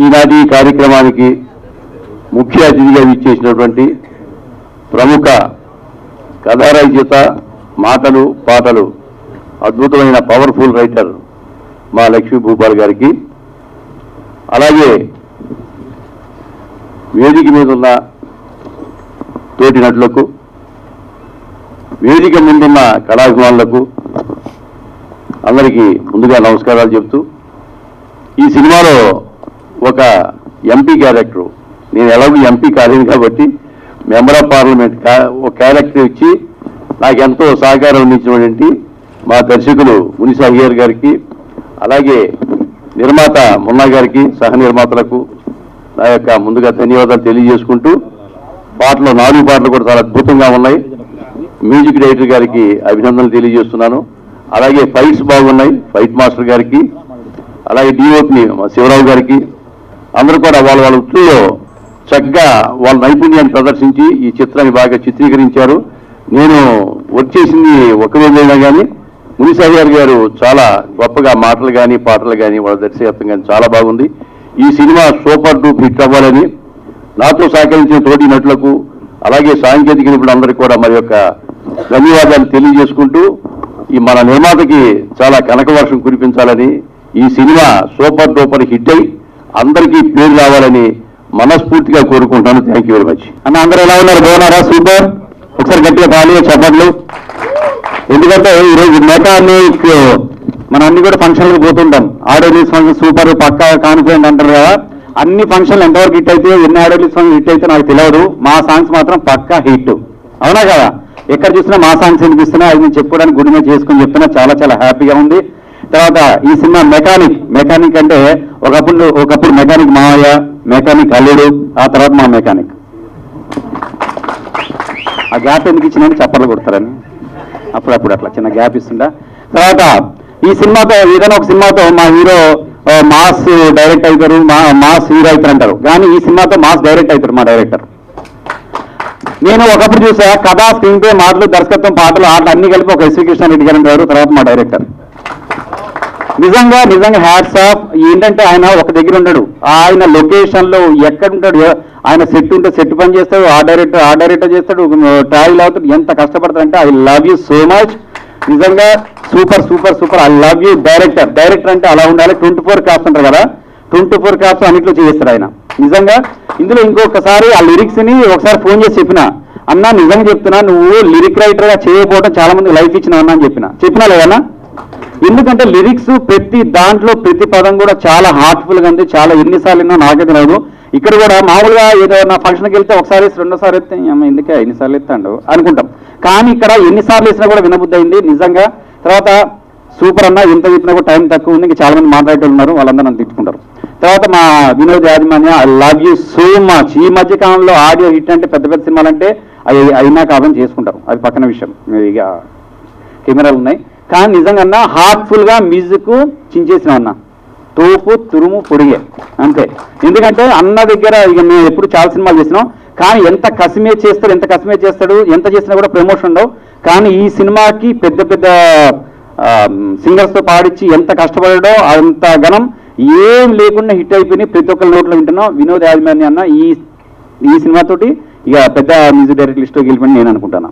ఈనాటి కార్యక్రమానికి ముఖ్య అతిథిగా విచ్చేసినటువంటి ప్రముఖ కథా రచయిత, మాటలు పాటలు అద్భుతమైన పవర్ఫుల్ రైటర్ మా లక్ష్మీ భూపాల్ గారికి, అలాగే వేదిక మీద ఉన్న తోటి నటులకు, వేదిక ముందున్న కళాభిమానులకు అందరికీ ముందుగా నమస్కారాలు చెప్తూ, ఈ సినిమాలో ఒక ఎంపీ క్యారెక్టర్, నేను ఎలాగో ఎంపీ కాలేదు కాబట్టి మెంబర్ ఆఫ్ పార్లమెంట్ ఒక క్యారెక్టర్ ఇచ్చి నాకు ఎంతో సహకారం అందించినటువంటి మా దర్శకులు మునిసి అయ్యర్ గారికి, అలాగే నిర్మాత మున్నా గారికి, సహ నిర్మాతలకు నా యొక్క ముందుగా ధన్యవాదాలు తెలియజేసుకుంటూ, పాటలు 4 పాటలు కూడా చాలా అద్భుతంగా ఉన్నాయి. మ్యూజిక్ డైరెక్టర్ గారికి అభినందనలు తెలియజేస్తున్నాను. అలాగే ఫైట్స్ బాగున్నాయి, ఫైట్ మాస్టర్ గారికి, అలాగే డిఓపి శివరావు గారికి, అందరూ కూడా వాళ్ళ వృత్తుల్లో చక్కగా వాళ్ళ నైపుణ్యాన్ని ప్రదర్శించి ఈ చిత్రాన్ని బాగా చిత్రీకరించారు. నేను వర్క్ చేసింది ఒక రోజైనా కానీ మునిసాగర్ గారు చాలా గొప్పగా మాటలు కానీ పాటలు కానీ వాళ్ళ దర్శకత్వం కానీ చాలా బాగుంది. ఈ సినిమా సూపర్ డూప్ హిట్ అవ్వాలని నాతో సహకరించిన తోటి నటులకు, అలాగే సాంకేతిక నిపుణులందరికీ కూడా మరి యొక్క ధన్యవాదాలు తెలియజేసుకుంటూ, ఈ మన నిర్మాతకి చాలా కనక వర్షం కురిపించాలని, ఈ సినిమా సూపర్ డూపర్ హిట్ అయి అందరికీ పేరు రావాలని మనస్ఫూర్తిగా కోరుకుంటాను. Thank you very much. అన్న అందరూ ఎలా ఉన్నారు? బాగున్నారా? సూపర్. ఒకసారి గట్టిగా ఖాళీగా చెప్పట్లు. ఎందుకంటే ఈరోజు మెకానిక్ మనం అన్ని కూడా ఫంక్షన్లకు పోతుంటాం. ఆడియో రిలీజ్ ఫంక్షన్ సూపర్ పక్కా కాన్ఫిడెంట్ అంటారు కదా. అన్ని ఫంక్షన్లు ఎంతవరకు హిట్ అయితే, ఎన్ని ఆడియో రిలీజ్ ఫంక్షన్ హిట్ అయితే నాకు తెలియదు. మా సాంగ్స్ మాత్రం పక్కా హిట్. అవునా కదా? ఎక్కడ చూసినా మా సాంగ్స్ వినిపిస్తున్నా, అది నేను చెప్పుకోవడానికి గుడి మీద చేసుకుని చెప్తున్నా. చాలా చాలా హ్యాపీగా ఉంది. తర్వాత ఈ సినిమా మెకానిక్ అంటే ఒకప్పుడు మెకానిక్ మావయ్య, మెకానిక్ అల్లుడు, ఆ తర్వాత మా మెకానిక్. ఆ గ్యాప్ ఎందుకు ఇచ్చినని చప్పట్లు కొడతారని అప్పుడప్పుడు అట్లా చిన్న గ్యాప్ ఇస్తుంటా. తర్వాత ఈ సినిమాతో ఏదైనా ఒక సినిమాతో మా హీరో మాస్ డైరెక్ట్ అవుతారు, మాస్ హీరో అవుతారు అంటారు. కానీ ఈ సినిమాతో మాస్ డైరెక్ట్ అవుతారు మా డైరెక్టర్. నేను ఒకప్పుడు చూసా కథ, స్క్రీన్ ప్లే, మాటలు, దర్శకత్వం, పాటలు, ఆటలు అన్ని కలిపి ఒక ఎస్వి కృష్ణారెడ్డి గారు ఉంటారు. తర్వాత మా డైరెక్టర్ నిజంగా హ్యాట్స్ ఆఫ్. ఏంటంటే ఆయన ఒక దగ్గర ఉంటాడు, ఆయన లొకేషన్ లో ఎక్కడ ఉంటాడు, ఆయన సెట్ ఉంటే సెట్ పని చేస్తాడు, ఆ డైరెక్టర్ చేస్తాడు, ట్రావెల్ అవుతాడు. ఎంత కష్టపడతాడంటే I love you so much. నిజంగా super. I love you director అంటే అలా ఉండాలి. 24 క్రాఫ్ట్స్ అంటారు కదా, 24 క్రాఫ్ట్స్ అన్నిట్లో చేస్తాడు ఆయన. నిజంగా ఇందులో ఇంకొకసారి ఆ లిరిక్స్ ని ఒకసారి ఫోన్ చేసి చెప్పిన, అన్నా నిజంగా చెప్తున్నా, నువ్వు లిరిక్ రైటర్ గా చేయకపోవడం చాలా మంది లైఫ్ ఇచ్చినావు అన్నా అని చెప్పినా లేదన్నా. ఎందుకంటే లిరిక్స్ ప్రతి దాంట్లో ప్రతి పదం కూడా చాలా హార్ట్ఫుల్ గా ఉంది. చాలా ఎన్నిసార్లు విన్నా నాకే తెలియదు. ఇక్కడ కూడా మామూలుగా ఏదో నా ఫంక్షన్కి వెళ్తే ఒకసారి 2సారి ఎత్తే ఎందుకే ఎన్నిసార్లు ఎత్తాడు అనుకుంటాం. కానీ ఇక్కడ ఎన్నిసార్లు వేసినా కూడా వినబుద్ధి అయింది నిజంగా. తర్వాత సూపర్ అన్న, ఎంత చెప్పినా కూడా టైం తక్కువ ఉంది. ఇంకా చాలా మంది మాట్లాడేటోళ్ళు ఉన్నారు, వాళ్ళందరూ నన్ను తిట్టుకుంటారు. తర్వాత మా వినోద్ యాజమాన్య, I love you so much. ఈ మధ్య కాలంలో ఆడియో హిట్ అంటే పెద్ద సినిమాలు అంటే అయినా కాదని చేసుకుంటారు, అది పక్కన విషయం. ఇక కెమెరాలు ఉన్నాయి. కానీ నిజంగా హార్ట్ఫుల్ గా మ్యూజిక్ చించేసినాం అన్న, తోపు తురుము పొడిగే అంతే. ఎందుకంటే అన్న దగ్గర ఇక మేము ఎప్పుడు చాలా సినిమాలు చేసినాం, కానీ ఎంత కసిమే చేస్తాడు, ఎంత చేసినా కూడా ప్రమోషన్ ఉండవు. కానీ ఈ సినిమాకి పెద్ద సింగర్స్ తో పాడించి ఎంత కష్టపడాడో అంత ఘనం ఏం లేకుండా హిట్ అయిపోయినాయి. ప్రతి ఒక్కరి నోట్లో వింటున్నాం. వినోద్ యాజమాన్య అన్న ఈ సినిమాతోటి ఇక పెద్ద మ్యూజిక్ డైరెక్టర్ లిస్ట్లోకి వెళ్ళిపోయి నేను అనుకుంటాను.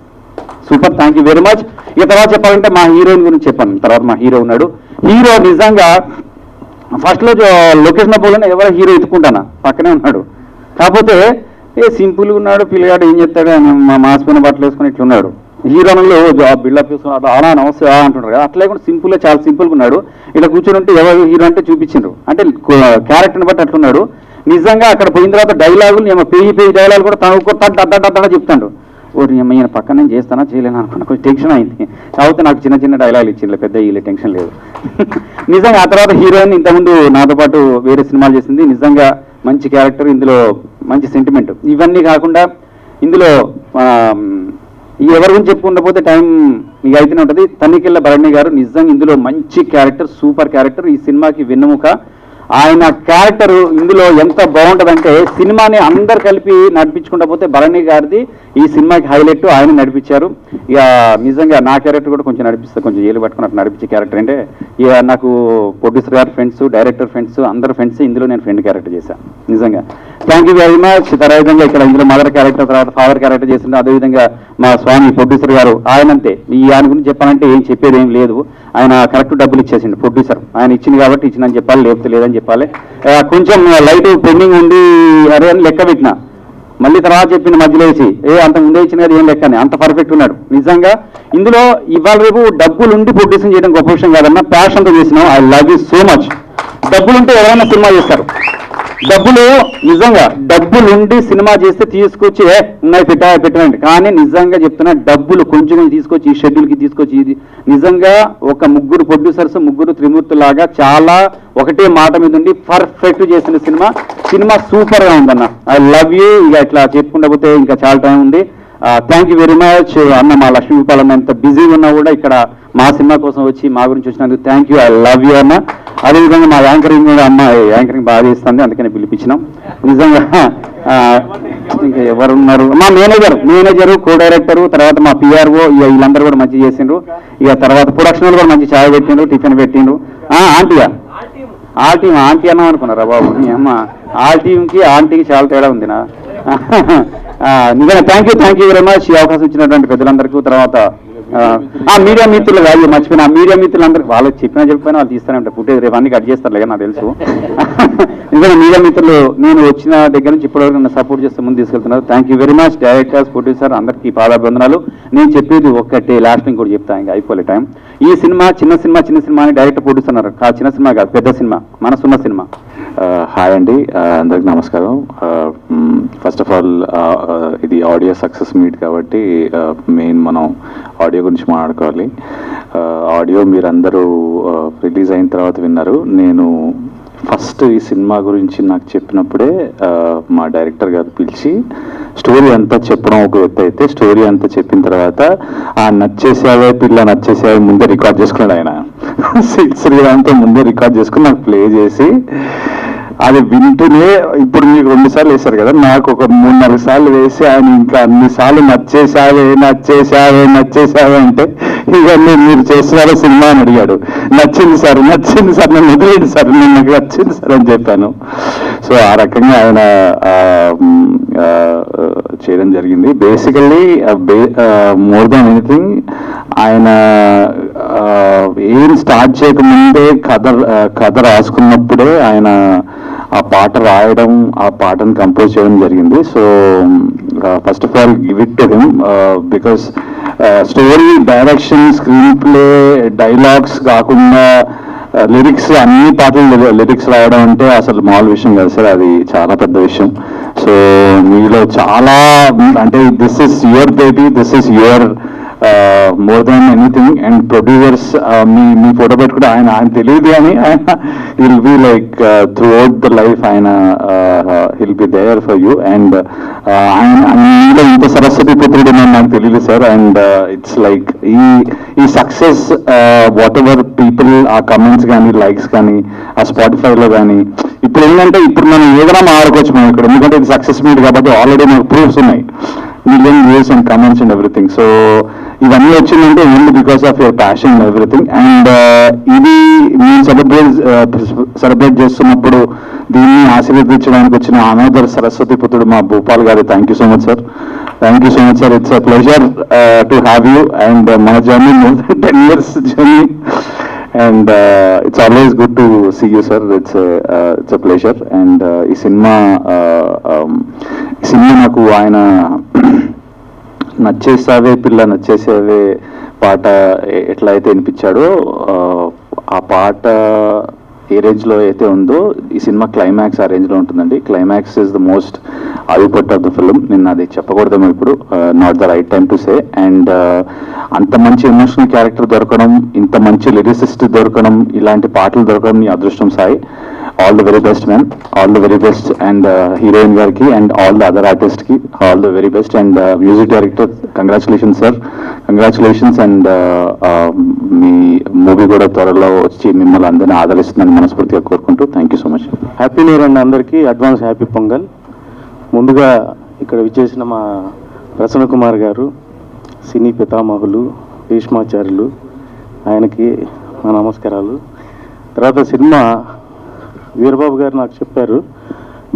Super, thank you very much. ఇక తర్వాత చెప్పాలంటే మా హీరోయిన్ గురించి చెప్పాను. తర్వాత మా హీరో ఉన్నాడు. హీరో నిజంగా ఫస్ట్ లో లొకేషన్ పోగానే ఎవరో హీరో ఎత్తుకుంటానా, పక్కనే ఉన్నాడు. కాకపోతే సింపుల్గా ఉన్నాడు పిల్లగాడు, ఏం చెప్తాడు, మా మాసిపోయిన బట్టలు వేసుకుని ఇట్లున్నాడు. హీరోలో బిల్డప్ వేసుకున్నాడు, అలా నమస్తే అంటున్నారు కదా, అట్లా లేకుండా సింపుల్గా చాలా సింపుల్గా ఉన్నాడు. ఇలా కూర్చొని ఉంటే ఎవరు హీరో అంటే చూపించిండ్రు, అంటే క్యారెక్టర్ని బట్టి అట్లున్నాడు. నిజంగా అక్కడ పోయిన తర్వాత డైలాగులు ఏమో పేజీ డైలాగులు కూడా తను చెప్తాడు. ఓరి ఈయన పక్కన నేను చేస్తానా చేయలేను అనుకున్నా, కొంచెం టెన్షన్ అయింది. కాకపోతే నాకు చిన్న డైలాగులు ఇచ్చింది, పెద్ద వీళ్ళే టెన్షన్ లేదు. నిజంగా ఆ తర్వాత హీరోయిన్ ఇంతకుముందు నాతో పాటు వేరే సినిమాలు చేసింది. నిజంగా మంచి క్యారెక్టర్, ఇందులో మంచి సెంటిమెంట్. ఇవన్నీ కాకుండా ఇందులో ఎవరి గురించి చెప్పుకుంటపోతే టైం మీకు అయితేనే ఉంటుంది. తనికెళ్ళ భరణి గారు నిజంగా ఇందులో మంచి క్యారెక్టర్, సూపర్ క్యారెక్టర్. ఈ సినిమాకి వెన్నెముక. ఆయన క్యారెక్టర్ ఇందులో ఎంత బాగుంటుందంటే సినిమాని అందరు కలిపి నడిపించుకుంటా పోతే భరణి గారిది ఈ సినిమాకి హైలైట్ ఆయన నడిపించారు. ఇక నిజంగా నా క్యారెక్టర్ కూడా కొంచెం నడిపిస్తారు, కొంచెం ఏలు పట్టుకున్నట్టు నడిపించే క్యారెక్టర్. అంటే ఇక నాకు ప్రొడ్యూసర్ గారు ఫ్రెండ్స్, డైరెక్టర్ ఫ్రెండ్స్, అందరు ఫ్రెండ్స్, ఇందులో నేను ఫ్రెండ్ క్యారెక్టర్ చేశాను. నిజంగా థ్యాంక్ యూ వెరీ మచ్. విధంగా ఇక్కడ ఇందులో మదర్ క్యారెక్టర్, తర్వాత ఫాదర్ క్యారెక్టర్ చేసిండు. అదేవిధంగా మా స్వామి ప్రొడ్యూసర్ గారు ఆయనంతే. ఆయన గురించి చెప్పాలంటే ఏం చెప్పేది ఏం లేదు. ఆయన కరెక్ట్ డబ్బులు ఇచ్చేసిండు ప్రొడ్యూసర్. ఆయన ఇచ్చింది కాబట్టి ఇచ్చిందని చెప్పాలి, లేకపోతే లేదని చెప్పాలి. కొంచెం లైట్ పెండింగ్ ఉండి అరే అని లెక్క పెట్టిన, మళ్ళీ తర్వాత చెప్పింది మధ్యలో వేసి అంత ముందే ఇచ్చిన కదా ఏం లెక్కని, అంత పర్ఫెక్ట్ ఉన్నాడు. నిజంగా ఇందులో ఇవాళ రేపు డబ్బులు ఉండి ప్రొడ్యూసింగ్ చేయడం గొప్ప విషయం కాదన్నా, ప్యాషన్తో చేసినాం. I love you so much. డబ్బులుంటే ఎవరైనా సినిమా చేస్తారు. డబ్బులు నిజంగా డబ్బులు ఉండి సినిమా చేస్తే తీసుకొచ్చి ఉన్నాయి పెట్టండి. కానీ నిజంగా చెప్తున్నా, డబ్బులు కొంచెం తీసుకొచ్చి ఈ షెడ్యూల్కి తీసుకొచ్చి ఇది నిజంగా ఒక ముగ్గురు ప్రొడ్యూసర్స్, ముగ్గురు త్రిమూర్తులాగా చాలా ఒకటే మాట మీద ఉండి పర్ఫెక్ట్ చేసిన సినిమా సూపర్గా ఉందన్న. I love you. ఇక ఇట్లా చెప్పుకుంటూ పోతే ఇంకా చాలా టైం ఉంది. థ్యాంక్ యూ వెరీ మచ్ అన్న. మా లక్ష్మీపాలన్న ఎంత బిజీగా ఉన్నా కూడా ఇక్కడ మా సినిమా కోసం వచ్చి మా గురించి వచ్చినందుకు thank you. I love you అన్న. అదేవిధంగా మా యాంకరింగ్ కూడా అమ్మ యాంకరింగ్ బాగా చేస్తుంది, అందుకని పిలిపించినాం. నిజంగా ఇంకా ఎవరున్నారు, మా మేనేజరు, కో డైరెక్టరు, తర్వాత మా పిఆర్ఓ, ఇక వీళ్ళందరూ కూడా మంచి చేసిండ్రు. ఇక తర్వాత ప్రొడక్షన్ కూడా మంచి ఛాయ్ పెట్టిండ్రు, టిఫిన్ పెట్టిండ్రు. ఆంటీగా ఆంటీ అన్నాం అనుకున్నారా బాబు? అమ్మ టీంకి ఆంటీకి చాలా తేడా ఉంది నా. నిజంగా థ్యాంక్ యూ వెరీ మచ్ ఈ అవకాశం ఇచ్చినటువంటి పెద్దలందరికీ. తర్వాత మీడియా మిత్రులు కాదు మర్చిపోయినా, మీడియా మిత్రులందరికీ వాళ్ళకి చెప్పిపోయినా వాళ్ళు తీస్తానే ఉంటారు. ఫుటేజ్ రేపు అన్ని కట్ చేస్తారు లేక నాకు తెలుసు. నిజంగా మీడియా మిత్రులు నేను వచ్చిన దగ్గర నుంచి ఇప్పటివరకు నన్ను సపోర్ట్ చేస్తే ముందు తీసుకెళ్తున్నారు. Thank you very much. Directors, producer అందరికీ పాదాభివందనాలు. నేను చెప్పేది ఒక్కటే, లాస్ట్ ఇంకోటి చెప్తాను, ఇంకా అయిపోలే టైం. ఈ సినిమా చిన్న సినిమా అని డైరెక్టర్ ప్రొడ్యూసర్ అన్నారు. చిన్న సినిమా కాదు, పెద్ద సినిమా, మనసున్న సినిమా. హాయ్ అండి, అందరికి నమస్కారం. ఫస్ట్ ఆఫ్ ఆల్ ఇది ఆడియో సక్సెస్ మీట్ కాబట్టి మెయిన్ మనం ఆడియో గురించి మాట్లాడుకోవాలి. ఆడియో మీరందరూ రిలీజ్ అయిన తర్వాత విన్నారు. నేను ఫస్ట్ ఈ సినిమా గురించి నాకు చెప్పినప్పుడే మా డైరెక్టర్ గారు పిలిచి స్టోరీ అంతా చెప్పడం ఒక వ్యక్తి అయితే, స్టోరీ అంతా చెప్పిన తర్వాత నచ్చేసావే పిల్ల నచ్చేసావే ముందే రికార్డ్ చేసుకున్నాడు ఆయన. శ్రీరామ్తో ముందే రికార్డ్ చేసుకుని నాకు ప్లే చేసి అది వింటూనే, ఇప్పుడు మీకు 2 సార్లు వేశారు కదా, నాకు ఒక 3-4 సార్లు వేసి ఆయన ఇంకా అన్నిసార్లు నచ్చేసావే అంటే ఇవన్నీ మీరు చేస్తున్నారో సినిమా అని అడిగాడు. నచ్చింది సార్ నన్ను వదిలేండి సార్, నాకు నచ్చింది సార్ అని చెప్పాను. సో ఆ రకంగా ఆయన చేయడం జరిగింది. బేసికల్లీ మోర్ దాన్ ఎనీథింగ్ ఆయన ఏం స్టార్ట్ చేయకముందే కథ రాసుకున్నప్పుడే ఆయన ఆ పాట రాయడం, ఆ పాటను కంపోజ్ చేయడం జరిగింది. So first of all give it to him because story, direction, screen play, dialogues కాకుండా లిరిక్స్, అన్ని పాటలు లిరిక్స్ రాయడం అంటే అసలు మామూలు విషయం కాదు సార్, అది చాలా పెద్ద విషయం. సో మీలో చాలా అంటే this is your baby, this is your more than anything. And producers మీ ఫోటో పెట్టుకుంటే ఆయన తెలియదు కానీ will be like throughout the life ఆయన will be there for you. And ఆయన ఇంత సరస్వతి పుత్రుడు నాకు తెలియదు సార్. అండ్ ఇట్స్ లైక్ ఈ సక్సెస్ వాట్ ఎవర్ పీపుల్ ఆ కమెంట్స్ కానీ, లైక్స్ కానీ, ఆ స్పాటిఫైలో కానీ, ఇప్పుడు ఏంటంటే ఇప్పుడు మనం ఏదైనా మాడుకోవచ్చు మనం ఇక్కడ, ఎందుకంటే ఇది సక్సెస్ మీట్ కాబట్టి ఆల్రెడీ మనకు ప్రూఫ్స్ ఉన్నాయి, million views and comments and everything. So ఇవన్నీ వచ్చిందంటే only because of your passion and everything. And ఇది మేము సెలబ్రేట్ చేస్తున్నప్పుడు దీన్ని ఆశీర్వదించడానికి వచ్చిన అనదర్ సరస్వతి పుత్రుడు మా భూపాల్ గారు. Thank you so much sir. It's a pleasure to have you. And మన journey more than 10 years journey. And it's always good to see you sir. It's a pleasure. And ఈ cinema నాకు ఆయన నచ్చేసావే పిల్ల నచ్చేసావే పాట ఎట్లా అయితే వినిపించాడో, ఆ పాట ఏ రేంజ్లో అయితే ఉందో ఈ సినిమా క్లైమాక్స్ ఆ రేంజ్లో ఉంటుందండి. Climax is the most awaited part of the film. నిన్న అది చెప్పకూడదేమో ఇప్పుడు, not the right time to say. And అంత మంచి ఎమోషనల్ క్యారెక్టర్ దొరకడం, ఇంత మంచి లిరిసిస్ట్ దొరకడం, ఇలాంటి పాటలు దొరకడం నీ అదృష్టం Sai. All the very best man, all the very best. And heroine గారికి అండ్ ఆల్ ద అదర్ ఆర్టిస్ట్కి all the very best. And music director congratulations sir, congratulations. And మీ మూవీ కూడా త్వరలో వచ్చి మిమ్మల్ని అందరినీ ఆదరిస్తుందని మనస్ఫూర్తిగా కోరుకుంటూ thank you so much. Happy new year అండి అందరికీ. Advance happy Pongal. ముందుగా ఇక్కడ విచ్చేసిన మా ప్రసన్న కుమార్ గారు, సినీ పితామహులు, భీష్మాచార్యులు, ఆయనకి మా నమస్కారాలు. తర్వాత సినిమా వీరబాబు గారు నాకు చెప్పారు,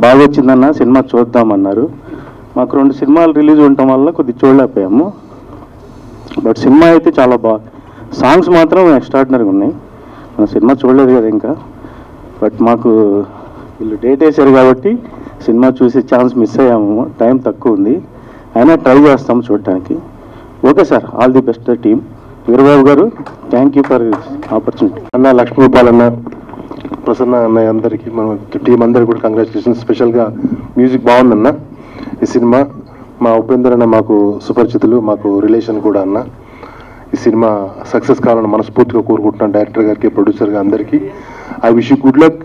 బాగా వచ్చిందన్న సినిమా చూద్దామన్నారు. మాకు 2 సినిమాలు రిలీజ్ ఉండటం వల్ల కొద్దిగా చూడలేకపోయాము. బట్ సినిమా అయితే చాలా సాంగ్స్ మాత్రం ఎక్స్ట్రాడినరీగా ఉన్నాయి. మన సినిమా చూడలేదు కదా ఇంకా, బట్ మాకు వీళ్ళు డేట్ వేశారు కాబట్టి సినిమా చూసే ఛాన్స్ మిస్ అయ్యాము. టైం తక్కువ ఉంది, అయినా ట్రై చేస్తాము చూడటానికి. Okay sir, all the best team. Veerababu గారు, థ్యాంక్ యూ ఫర్ ఆపర్చునిటీ. అన్న లక్ష్మీపాల్ అన్న, ప్రసన్న అన్నయ్య అందరికీ, మన టీం అందరికీ కూడా కంగ్రాచులేషన్స్. స్పెషల్గా మ్యూజిక్ బాగుందన్న ఈ సినిమా. మా ఉపేందర్ అన్న మాకు సుపరిచితులు, మాకు రిలేషన్ కూడా అన్న. ఈ సినిమా సక్సెస్ కావాలని మనస్ఫూర్తిగా కోరుకుంటున్నాను డైరెక్టర్ గారికి, ప్రొడ్యూసర్గా అందరికీ. I wish you good luck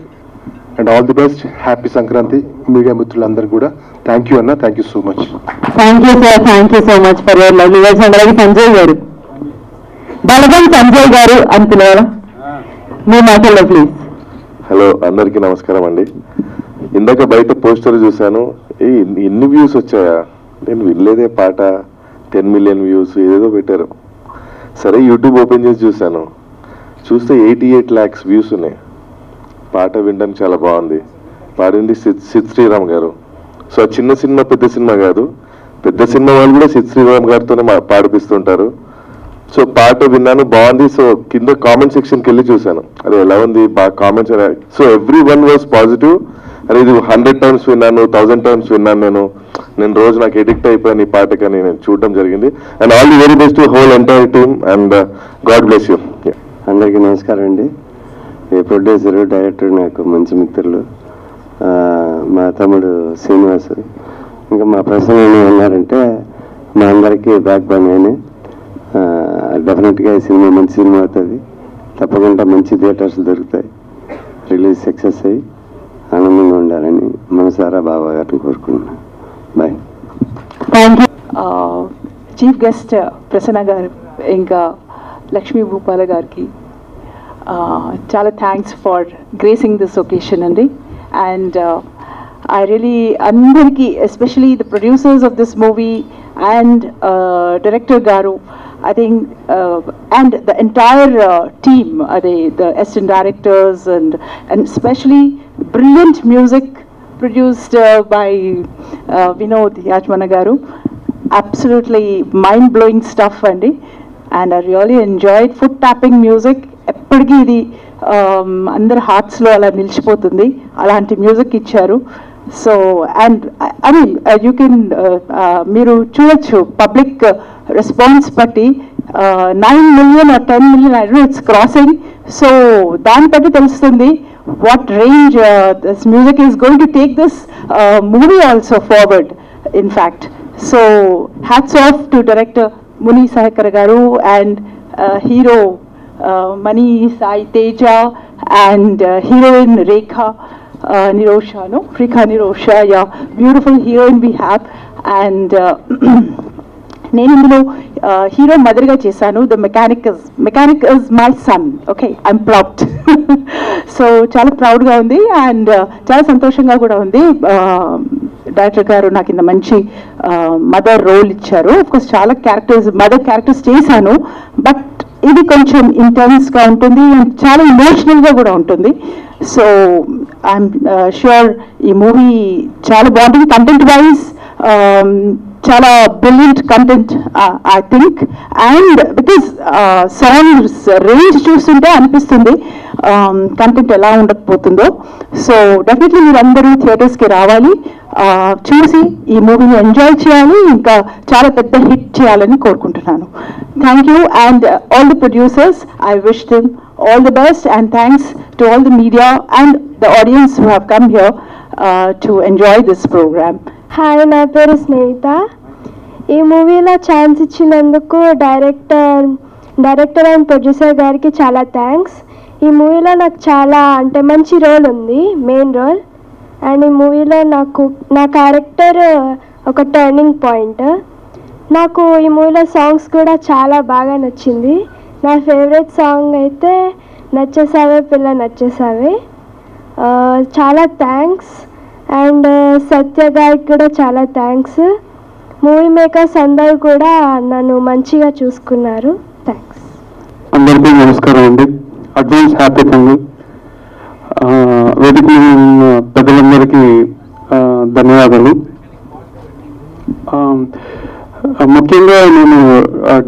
and all the best. Happy Sankranti media మిత్రులందరికీ కూడా. థ్యాంక్ యూ అన్న, thank you so much. Thank you sir, thank you so much for your love. అలాగే సంజయ్ గారు, బలగం సంజయ్ గారు అని పిలవాలా మీ మాటల్లో ప్లీజ్. హలో, అందరికీ నమస్కారం అండి. ఇందాక బయట పోస్టర్ చూశాను, ఎన్ని వ్యూస్ వచ్చాయా, నేను వినలేదే పాట. 10 million వ్యూస్ ఏదేదో పెట్టారు. సరే యూట్యూబ్ ఓపెన్ చేసి చూస్తే 88 lakhs వ్యూస్ ఉన్నాయి. పాట వినడానికి చాలా బాగుంది. పాడింది సిద్ శ్రీరామ్ గారు. సో చిన్న సినిమా పెద్ద సినిమా కాదు, పెద్ద సినిమా వాళ్ళు కూడా సిద్ శ్రీరామ్ గారితోనే పాడిపిస్తుంటారు. సో పాట విన్నాను, బాగుంది. సో కింద కామెంట్ సెక్షన్కి వెళ్ళి చూశాను, అరే ఎలా ఉంది, బాగా comments. So everyone was positive. అరే ఇది 100 times విన్నాను, 1000 times విన్నాను. నేను రోజు నాకు ఎడిక్ట్ అయిపోయాను ఈ పాటకని నేను చూడడం జరిగింది. And all the very best to whole entire team and God bless you. అందరికీ నమస్కారం అండి. ఈ ప్రొడ్యూసరు, డైరెక్టర్ నాకు మంచి మిత్రులు, మా తమ్ముడు శ్రీనివాసు, ఇంకా మా ప్రసన్న ఉన్నారంటే మా అందరికీ బ్యాక్ బోన్. అయినా డెఫినెట్గా ఈ సినిమా మంచి సినిమా అవుతుంది. తప్పకుండా మంచి థియేటర్స్ దొరుకుతాయి, రిలీజ్ సక్సెస్ అయ్యి ఆనందంగా ఉండాలని మనసారా బాబా గారిని కోరుకుంటున్నాను. Bye. Thank you. Chief guest Prasanna గారు, ఇంకా లక్ష్మీ భూపాల గారికి చాలా thanks for gracing this occasion అండి. అండ్ ఐ రియలీ అందరికీ, especially the producers of this movie and director గారు, I think, and the entire team, the assistant directors, and especially brilliant music produced by Vinod Yajmana garu. Absolutely mind-blowing stuff, and I really enjoyed foot tapping music. ఎప్పటికీ ఇది అందరి హార్ట్స్లో అలా నిలిచిపోతుంది, అలాంటి music ఇచ్చారు. So and I mean you can మీరు చూడొచ్చు public response బట్టి 9 million or 10 million, I don't know, it's crossing. So దాన్ని బట్టి తెలుస్తుంది what range this music is going to take this movie also forward, in fact. So hats off to director Muni Sahakar garu and hero Mani Sai Teja and heroine Rekha Nirosha, no? Rekha Nirosha, yeah, beautiful heroine we have. And నేను ఇందులో hero మదర్గా చేశాను. The mechanic is my son. Okay, I'm proud. So చాలా ప్రౌడ్గా ఉంది and చాలా సంతోషంగా కూడా ఉంది. డైరెక్టర్ గారు నాకు ఇంత మంచి మదర్ రోల్ ఇచ్చారు. ఆఫ్కోర్స్ చాలా మదర్ క్యారెక్టర్స్ చేశాను, బట్ ఇది కొంచెం ఇంటెన్స్గా ఉంటుంది అండ్ చాలా ఇమోషనల్గా కూడా ఉంటుంది. సో ఐఎమ్ ష్యూర్ ఈ మూవీ చాలా బాగుంటుంది. కంటెంట్ వైజ్ చాలా brilliant content I think. And because songs range చూస్తుంటే అనిపిస్తుంది కంటెంట్ ఎలా ఉండకపోతుందో. సో డెఫినెట్లీ మీరు అందరూ థియేటర్స్కి రావాలి, చూసి ఈ మూవీని ఎంజాయ్ చేయాలి, ఇంకా చాలా పెద్ద హిట్ చేయాలని కోరుకుంటున్నాను. Thank you. And all the producers, I wish them all the best, and thanks to all the media and the audience who have come here to enjoy this program. Hi, నా పేరు స్నేహిత. ఈ మూవీలో chance ఇచ్చినందుకు director and producer గారికి చాలా thanks. ఈ మూవీలో నాకు చాలా మంచి రోల్ ఉంది, మెయిన్ రోల్. అండ్ ఈ మూవీలో నా క్యారెక్టర్ ఒక టర్నింగ్ పాయింట్. నాకు ఈ మూవీలో సాంగ్స్ కూడా చాలా బాగా నచ్చింది. నా ఫేవరెట్ సాంగ్ అయితే నచ్చేసావే పిల్ల నచ్చేసావే. చాలా థ్యాంక్స్. అండ్ సత్య గారికి కూడా చాలా థ్యాంక్స్. మూవీ మేకర్స్ అందరూ కూడా నన్ను మంచిగా చూసుకున్నారు. థ్యాంక్స్. అందరికీ నమస్కారం అండి. Advance happy pongal. వేదిక పెద్దలందరికీ ధన్యవాదాలు. ముఖ్యంగా నేను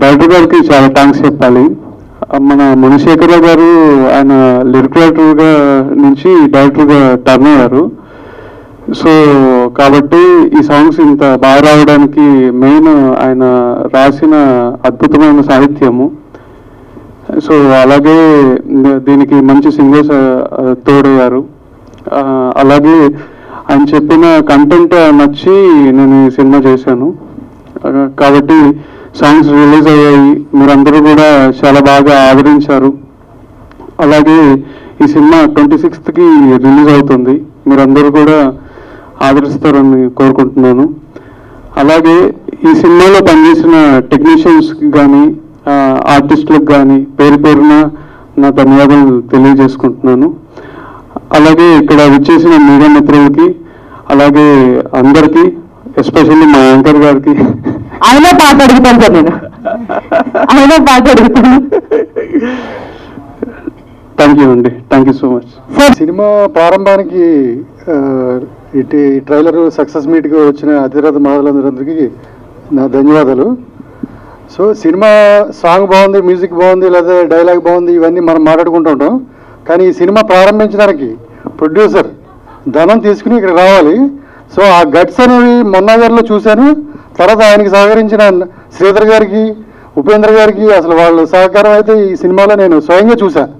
డైరెక్టర్ గారికి చాలా థ్యాంక్స్ చెప్పాలి. మన మణిశేఖరరావు గారు ఆయన లిరిక్ రైటర్గా నుంచి డైరెక్టర్గా టర్న్ అయ్యారు. సో కాబట్టి ఈ సాంగ్స్ ఇంత బాగా రావడానికి మెయిన్ ఆయన రాసిన అద్భుతమైన సాహిత్యము. సో అలాగే దీనికి మంచి సింగర్స్ తోడయ్యారు. అలాగే ఆయన చెప్పిన కంటెంట్ నచ్చి నేను ఈ సినిమా చేశాను. కాబట్టి సాంగ్స్ రిలీజ్ అయ్యాయి, మీరందరూ కూడా చాలా బాగా ఆదరించారు. అలాగే ఈ సినిమా 26కి రిలీజ్ అవుతుంది, మీరందరూ కూడా ఆదరిస్తారని కోరుకుంటున్నాను. అలాగే ఈ సినిమాలో పనిచేసిన టెక్నీషియన్స్కి కానీ ఆర్టిస్టులకు కానీ పేరు పేరున నా ధన్యవాదాలు తెలియజేసుకుంటున్నాను. అలాగే ఇక్కడ విచ్చేసిన మీడియా మిత్రులకి, అలాగే అందరికీ, ఎస్పెషల్లీ మా యాంకర్ గారికి. ఆయన పాట అడుగుతాను సార్, నేను ఆయన పాట అడుగుతాను. థ్యాంక్ యూ అండి, thank you so much. Cinema ప్రారంభానికి ఇటు ట్రైలర్ సక్సెస్ మీట్గా వచ్చిన అతిరథ మహాలందరికీ నా ధన్యవాదాలు. సో సినిమా సాంగ్ బాగుంది, మ్యూజిక్ బాగుంది, లేదా డైలాగ్ బాగుంది, ఇవన్నీ మనం మాట్లాడుకుంటూ ఉంటాం. కానీ ఈ సినిమా ప్రారంభించడానికి ప్రొడ్యూసర్ ధనం తీసుకుని ఇక్కడ రావాలి. సో ఆ గట్స్ అనేవి మొన్నగారిలో చూశాను. తర్వాత ఆయనకి సహకరించిన శ్రీధర్ గారికి, ఉపేంద్ర గారికి అసలు వాళ్ళ సహకారం అయితే ఈ సినిమాలో నేను స్వయంగా చూశాను.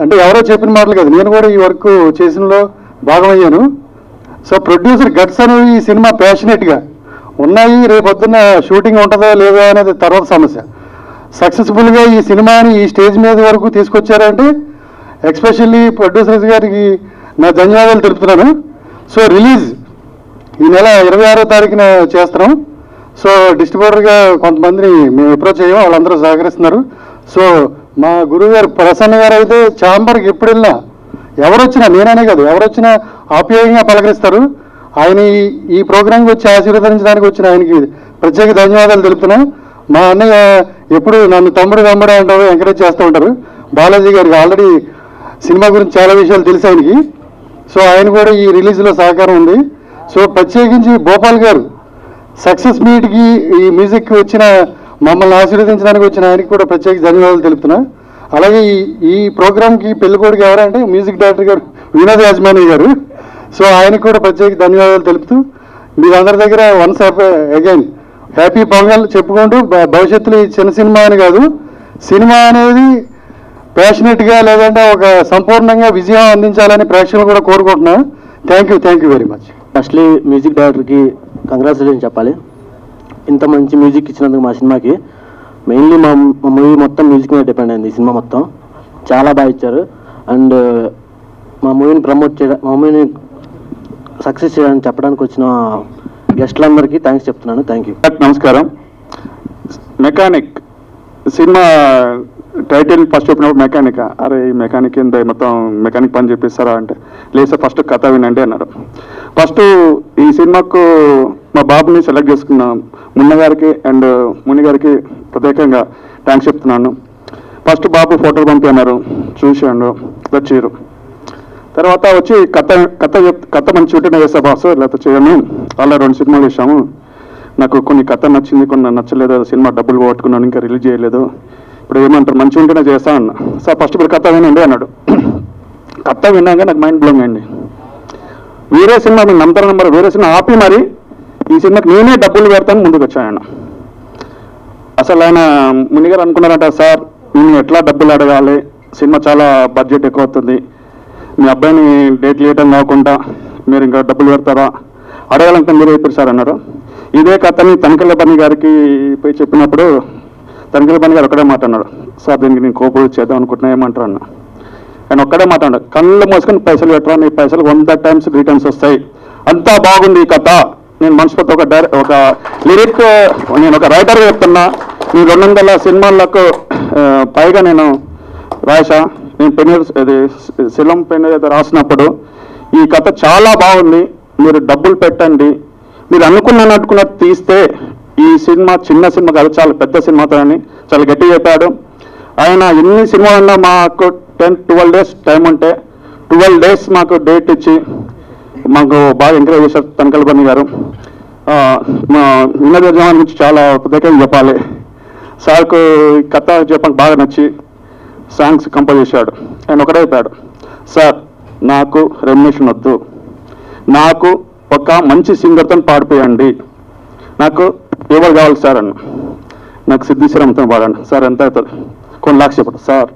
అంటే ఎవరో చెప్పిన మాటలు కాదు, నేను కూడా ఈ వర్క్ చేసినలో భాగమయ్యాను. సో ప్రొడ్యూసర్ గట్స్ అనేవి ఈ సినిమా ప్యాషనెట్గా ఉన్నాయి. రేపొద్దున్న షూటింగ్ ఉంటుందో లేదో అనేది తర్వాత సమస్య. సక్సెస్ఫుల్గా ఈ సినిమాని ఈ స్టేజ్ మీద వరకు తీసుకొచ్చారంటే ఎక్స్పెషల్లీ ప్రొడ్యూసర్స్ గారికి నా ధన్యవాదాలు తెలుపుతున్నాను. సో రిలీజ్ ఈ నెల 26వ తారీఖున చేస్తున్నాం. సో డిస్ట్రిబ్యూటర్గా కొంతమందిని మేము అప్రోచ్ అయ్యాం, వాళ్ళందరూ సహకరిస్తున్నారు. సో మా గురువు గారు ప్రసన్న గారు అయితే ఛాంబర్కి ఎప్పుడు వెళ్ళినా ఎవరొచ్చినా, నేననే కాదు ఎవరొచ్చినా ఆప్యాయంగా పలకరిస్తారు. ఆయన ఈ ప్రోగ్రాంకి వచ్చి ఆశీర్వదించడానికి వచ్చిన ఆయనకి ప్రత్యేక ధన్యవాదాలు తెలుపుతున్నా. మా అన్నయ్య ఎప్పుడు నన్ను తమ్ముడు అంటారు, ఎంకరేజ్ చేస్తూ ఉంటారు. బాలాజీ గారికి ఆల్రెడీ సినిమా గురించి చాలా విషయాలు తెలుసు ఆయనకి. సో ఆయన కూడా ఈ రిలీజ్లో సహకారం ఉంది. సో ప్రత్యేకించి భోపాల్ గారు సక్సెస్ మీట్కి ఈ మ్యూజిక్ వచ్చిన మమ్మల్ని ఆశీర్వదించడానికి వచ్చిన ఆయనకి కూడా ప్రత్యేక ధన్యవాదాలు తెలుపుతున్నా. అలాగే ఈ ప్రోగ్రామ్కి పెళ్ళికొడుకు ఎవరంటే మ్యూజిక్ డైరెక్టర్ గారు వినోద్ యాజమాని గారు. సో ఆయనకు కూడా ప్రత్యేక ధన్యవాదాలు తెలుపుతూ మీరందరి దగ్గర వన్స్ అగైన్ హ్యాపీ పొంగల్ చెప్పుకుంటూ భవిష్యత్తులో ఈ చిన్న సినిమా అని కాదు, సినిమా అనేది ప్యాషనెట్గా లేదంటే ఒక సంపూర్ణంగా విజయం అందించాలని ప్రేక్షకులు కూడా కోరుకుంటున్నా. Thank you very much. Firstly music డైరెక్టర్కి కంగ్రాచులేషన్ చెప్పాలి. ఇంత మంచి మ్యూజిక్ ఇచ్చినందుకు మా సినిమాకి. మెయిన్లీ మా మూవీ మొత్తం మ్యూజిక్ మీద డిపెండ్ అయింది. ఈ సినిమా మొత్తం చాలా బాగా ఇచ్చారు. అండ్ మా మూవీని ప్రమోట్ చేయడం, మా మూవీని సక్సెస్ చేయడానికి చెప్పడానికి వచ్చిన గెస్ట్లందరికీ థ్యాంక్స్ చెప్తున్నాను. Thank you. నమస్కారం. మెకానిక్ సినిమా టైటిల్ ఫస్ట్ చెప్పినప్పుడు మెకానిక్, అరే ఈ మెకానిక్ ఏంది మొత్తం మెకానిక్ పని చెప్పిస్తారా అంటే, లేదు సార్ ఫస్ట్ కథ వినండి అన్నారు. ఫస్ట్ ఈ సినిమాకు మా బాబుని సెలెక్ట్ చేసుకున్నాం. మున్న గారికి అండ్ ముని గారికి ప్రత్యేకంగా థ్యాంక్స్ చెప్తున్నాను. ఫస్ట్ బాబు ఫోటోలు పంపిన్నారు, చూసాడు, వచ్చారు. తర్వాత వచ్చి కథ మంచి ఉంటేనే చేస్తా బాస్, లేకపోతే చేయను. అలా 2 సినిమాలు వేసాము. నాకు కొన్ని కథ నచ్చింది, కొన్ని నచ్చలేదు. సినిమా డబ్బులు పోగొట్టుకున్నాను, ఇంకా రిలీజ్ చేయలేదు. ఇప్పుడు ఏమంటారు, మంచి ఉంటేనే చేస్తా అన్నా. సార్ ఫస్ట్ మీరు కథ వినండి అన్నాడు. కథ విన్నాక నాకు మైండ్ బ్లోయింగ్ అండి. వేరే సినిమా మీరు నమ్ముతారు మరి, వేరే సినిమా ఆపి మరి ఈ సినిమాకి నేనే డబ్బులు పెడతాను ముందుకు వచ్చాను ఆయన. అసలు ఆయన మునిగారు అనుకున్నారంట, సార్ నేను ఎట్లా డబ్బులు అడగాలి, సినిమా చాలా బడ్జెట్ ఎక్కువ అవుతుంది, మీ అబ్బాయిని డేట్ లేయటం కాకుండా మీరు ఇంకా డబ్బులు పెడతారా, అడగాలంటే మీరే చెప్పారు సార్ అన్నారు. ఇదే కథని తనిఖీల బన్నీ గారికి పోయి చెప్పినప్పుడు తనిఖీల బన్నీ గారు ఒక్కడే మాట అన్నాడు, సార్ దీనికి నేను కోపం చేద్దాం అనుకుంటున్నా ఏమంటారు అన్న. ఆయన ఒక్కడే మాట అన్నాడు, కళ్ళు మోసుకొని పైసలు పెట్టరా, నీ పైసలు 100 times రిటర్న్స్ వస్తాయి, అంతా బాగుంది ఈ కథ. నేను మనసుతో ఒక లిరిక్, నేను ఒక రైటర్గా చెప్తున్నా, నేను 200 సినిమాలకు పైగా నేను రాశా, నేను పెన్యూర్ అది శిలం పెన్యూర్ అయితే రాసినప్పుడు ఈ కథ చాలా బాగుంది, మీరు డబ్బులు పెట్టండి, మీరు అనుకున్నట్టు తీస్తే ఈ సినిమా చిన్న సినిమా కాదు చాలా పెద్ద సినిమాతో అని చాలా గట్టిగా చెప్పాడు. ఆయన ఎన్ని సినిమాలన్నా మాకు 10-12 days టైం ఉంటే 12 days మాకు డేట్ ఇచ్చి మాకు బాగా ఎంకరేజ్ చేశారు తనకల్పని గారు. మా వినోదజమాన్ గురించి చాలా ప్రత్యేకంగా చెప్పాలి. సార్కు కథ చెప్పడానికి బాగా నచ్చి సాంగ్స్ కంపోజ్ చేశాడు. ఆయన ఒకటే చెప్పాడు, సార్ నాకు రెమ్యునేషన్ వద్దు, నాకు ఒక మంచి సింగర్తో పాడిపోయండి, నాకు ఎవరు కావాలి సార్ అన్న. నాకు సిద్ధిశ్వరంతో పాడండి సార్, ఎంత అవుతుంది, కొన్ని లక్షలు చెప్పండి సార్,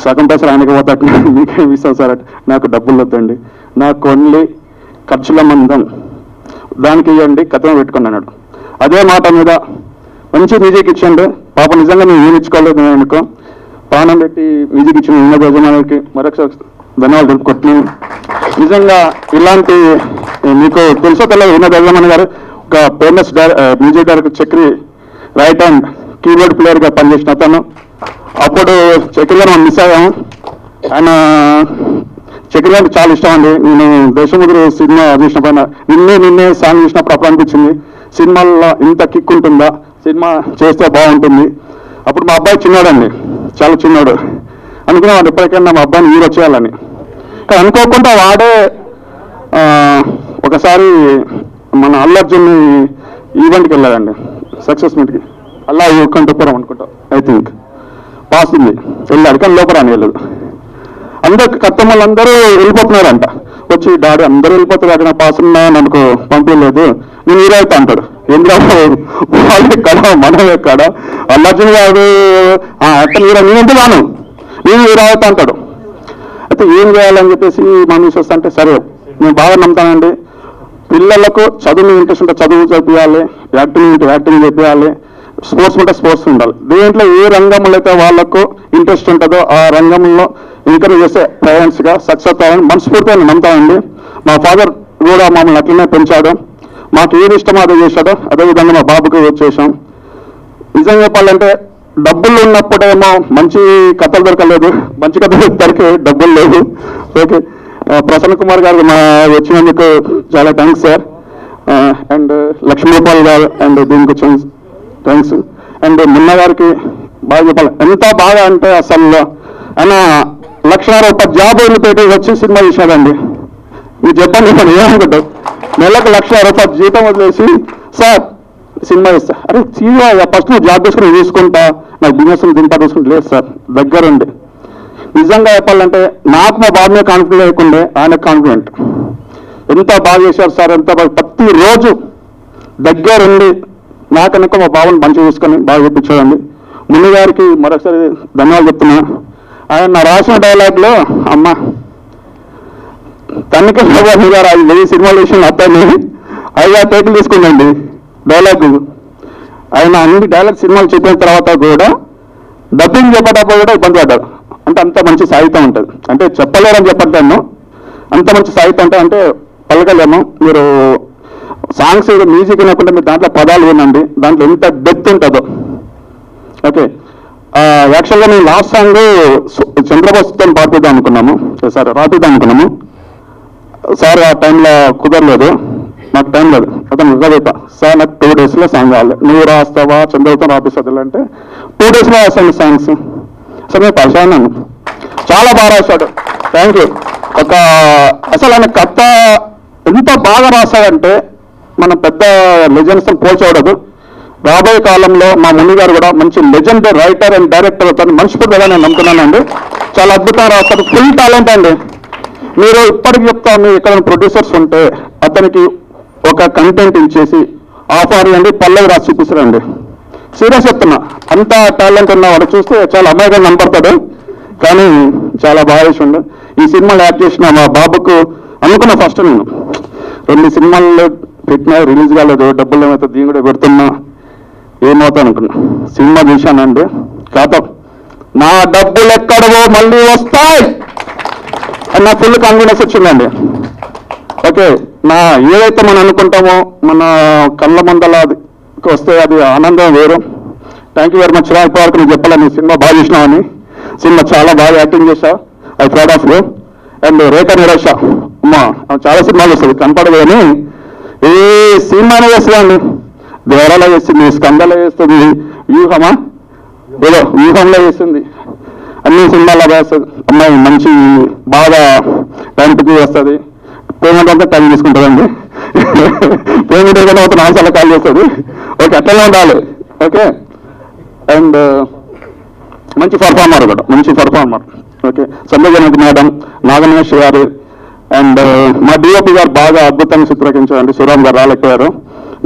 సగం పైసలు ఆయనకి పోతాడు, మీకేమి ఇస్తాం సార్ అంటే, నాకు డబ్బులు వద్దండి, నాకు ఓన్లీ ఖర్చుల మందం దానికి ఇవ్వండి, కథను పెట్టుకుని అన్నాడు. అదే మాట మీద మంచి మ్యూజిక్ ఇచ్చిండు. పాప నిజంగా నేను ఊహించుకోలేదు, నేను అనుకో ప్రాణం పెట్టి మ్యూజిక్ ఇచ్చిన వినోద యజమానికి మరొకసారి ధన్యవాదాలు తెలుపుకుంటున్నాను. నిజంగా ఇలాంటి మీకు తెలుసో తెలియదు, వినోద యజమాని గారు ఒక famous music director Chakri right hand keyboard ప్లేయర్గా పనిచేసిన అతను. అప్పుడు చక్రి గారు మనం మిస్ అయ్యాము. ఆయన చక్రి గారికి చాలా ఇష్టం అండి. నేను దేశముద్రు సినిమా చూసిన పైన నిన్నే సాంగ్ చూసినప్పుడు అప్పుడు అనిపించింది సినిమాల్లో ఇంత కిక్ ఉంటుందా, సినిమా చేస్తే బాగుంటుంది. అప్పుడు మా అబ్బాయి చిన్నాడండి, చాలా చిన్నాడు. అనుకున్నాడు ఎప్పటికైనా మా అబ్బాయిని హీరో చేయాలని. కానీ అనుకోకుండా వాడే ఒకసారి మన అల్లు అర్జున్ ఈవెంట్కి వెళ్ళాడండి, సక్సెస్ మీట్కి, అల్లా కంటపురం అనుకుంటా, ఐ థింక్ పాస్ ఉంది, వెళ్ళాడు. కానీ లోపల అని వెళ్ళదు. అందరు కస్టమర్లు అందరూ వెళ్ళిపోతున్నారంట. వచ్చి డాడీ అందరూ వెళ్ళిపోతారు, అక్కడ పాస్ ఉన్నా నాకు పంపించలేదు, నేను హీరో అవుతా అంటాడు. ఎందుకంటే వాళ్ళు ఎక్కడ మనం ఎక్కడ, అల్లు అర్జున్ గారు అట్లా హీరో నేను ఎందుకు రాను, నేను హీరో అవుతా అంటాడు. అయితే ఏం చేయాలని చెప్పేసి మనం చూస్తా అంటే, సరే నేను బాగా నమ్ముతానండి, పిల్లలకు చదువు ఇంట్రెస్ట్ ఉంటే చదువు చూపించాలి, యాక్టింగ్ ఉంటే యాక్టింగ్ చూపించాలి, స్పోర్ట్స్ ఉంటే స్పోర్ట్స్ ఉండాలి. దీంట్లో ఏ రంగంలో అయితే వాళ్ళకు ఇంట్రెస్ట్ ఉంటుందో ఆ రంగంలో ఎంకరేజ్ చేసే పేరెంట్స్గా సక్సెస్ అవ్వాలని మనస్ఫూర్తిగా నమ్ముతానండి. మా ఫాదర్ కూడా మమ్మల్ని అట్లనే పెంచాడు, మాకు ఏది ఇష్టమో అదే చేశాడు, అదేవిధంగా మా బాబుకి చేశాం. నిజంగా చెప్పాలంటే డబ్బులు ఉన్నప్పుడేమో మంచి కథలు దొరకలేదు, మంచి కథలు దొరికే డబ్బులు లేదు. ఓకే, ప్రసన్న కుమార్ గారు మా వచ్చినందుకు చాలా థ్యాంక్స్ సార్. అండ్ లక్ష్మీపాల్ గారు అండ్ దీనికి వచ్చిన థ్యాంక్స్. అండ్ మున్న గారికి బాగా చెప్పాలి, ఎంత బాగా అంటే అసలు ఆయన 1,00,000 జాబ్ పెట్టి వచ్చి సినిమా చేశాడండి. మీరు చెప్పండి, నేను ఏమనుకుంటావు, నెలకు 1,00,000 జీతం వదిలేసి సార్ సినిమా ఇస్తా, అరే సీరియా ఫస్ట్ నువ్వు జాబ్ చేసుకుని తీసుకుంటా, నాకు బిజినెస్ దింపా తీసుకుంటా, లేదు సార్ దగ్గరుండి. నిజంగా చెప్పాలంటే నాకు మా బాబు మీద కాన్ఫిడెంట్ లేకుండే ఆయనకు కాన్ఫిడెంట్. ఎంత బాగా చేశారు సార్, ఎంత బాగా ప్రతిరోజు దగ్గరుండి నాకనుక మా బాబుని మంచిగా చూసుకొని బాగా చెప్పించాడండి. ముని గారికి మరొకసారి ధన్యవాదాలు చెప్తున్నా. ఆయన రాసిన డైలాగ్లో అమ్మ తనకి గారు 1000 సినిమాలు వేసిన అతన్ని 5 టేకులు తీసుకుందండి డైలాగ్. ఆయన అన్ని డైలాగ్ సినిమాలు చెప్పిన తర్వాత కూడా డబ్బింగ్ చెప్పేటప్పుడు కూడా ఇబ్బంది పడ్డారు. అంటే అంత మంచి సాహిత్యం ఉంటుంది, అంటే చెప్పలేరని చెప్పట్లేను, అంత మంచి సాహిత్యం అంటే పలకలేము. మీరు సాంగ్స్ మ్యూజిక్ వినకుండా మీరు దాంట్లో పదాలు వినండి, దాంట్లో ఎంత డెప్త్ ఉంటుందో. ఓకే, యాక్చువల్గా మేము లాస్ట్ సాంగ్ చంద్రబోస్తో పాడిద్దాం అనుకున్నాము, సార్ రాపిద్దాం అనుకున్నాము. సార్ ఆ టైంలో కుదరలేదు, నాకు టైం లేదు. అతను చదువుతా సార్, నాకు 2 daysలో సాంగ్ కావాలి, నువ్వు రాస్తావా చంద్రబాబుతో రాపిస్తుంది అంటే 2 daysలో రాస్తాను సాంగ్స్. సార్ నేను పరిచయం చాలా బాగా రాశాడు, థ్యాంక్ యూ. అసలు ఆయన కథ ఎంత బాగా రాశాడంటే మన పెద్ద లెజెండ్స్తో పోల్చకూడదు. రాబోయే కాలంలో మా ముని గారు కూడా మంచి లెజెండ్ రైటర్ అండ్ డైరెక్టర్ అవుతారని మనస్ఫూర్తిగా నేను నమ్ముతున్నానండి. చాలా అద్భుతంగా రాస్తారు, ఫుల్ టాలెంట్ అండి. మీరు ఇప్పటికి చెప్తా, మీరు ఇక్కడ ప్రొడ్యూసర్స్ ఉంటే అతనికి ఒక కంటెంట్ ఇచ్చేసి ఆఫర్ ఇవ్వండి, పల్లవి రాసి చూపిస్తారండి. సీరియస్ చెప్తున్నా, అంత టాలెంట్ ఉన్నవాడు చూస్తే చాలా అమ్మాయిగా కనపడతాడు, కానీ చాలా బాగా చేసిండు. ఈ సినిమాలో యాక్ట్ చేసిన మా బాబుకు అనుకున్న ఫస్ట్ నేను 2 సినిమాల్లో పెట్టినా రిలీజ్ కాలేదు, డబ్బులు ఏమైతే దీని కూడా పెడుతున్నా ఏమవుతా అనుకున్నా. సినిమా చూశానండి, కాదు నా డబ్బులు ఎక్కడవో మళ్ళీ వస్తాయి అని నా ఫుల్ కాన్ఫిడెన్స్ వచ్చిందండి. ఓకే, నా ఏదైతే మనం అనుకుంటామో మన కళ్ళ మందల వస్తే అది ఆనందం వేరు. థ్యాంక్ యూ వెరీ మచ్ రా. ఇప్పటివరకు నేను చెప్పాలని సినిమా బాగా చూసినావని. సినిమా చాలా బాగా యాక్టింగ్ చేశావు. I proud of you. And Rekha Nirosha అమ్మా చాలా సినిమాలు వస్తుంది కనపడదు కానీ ఏ సినిమానే చేస్తుందండి. దేవరాలో చేస్తుంది, స్కందలో చేస్తుంది, వ్యూహమా ఏదో వ్యూహంలో చేస్తుంది, అన్ని సినిమాల్లో వేస్తుంది. అమ్మాయి మంచి బాగా టైంకి వస్తుంది. పేమెంట్ అంతా టైం తీసుకుంటుందండి. పేమెంట్ ఏదైనా ఒక 4 సార్లు కాల్ చేస్తుంది. ఓకే అట్లనే ఉండాలి. ఓకే అండ్ మంచి పర్ఫార్మర్ కూడా, మంచి పర్ఫార్మర్. ఓకే సంధ్యజనక్ మేడం, నాగమేష్ గారు అండ్ మా డిఓపి గారు బాగా అద్భుతంగా చిత్రీకరించారండి. శివరామ్ గారు రాలేకపోయారు.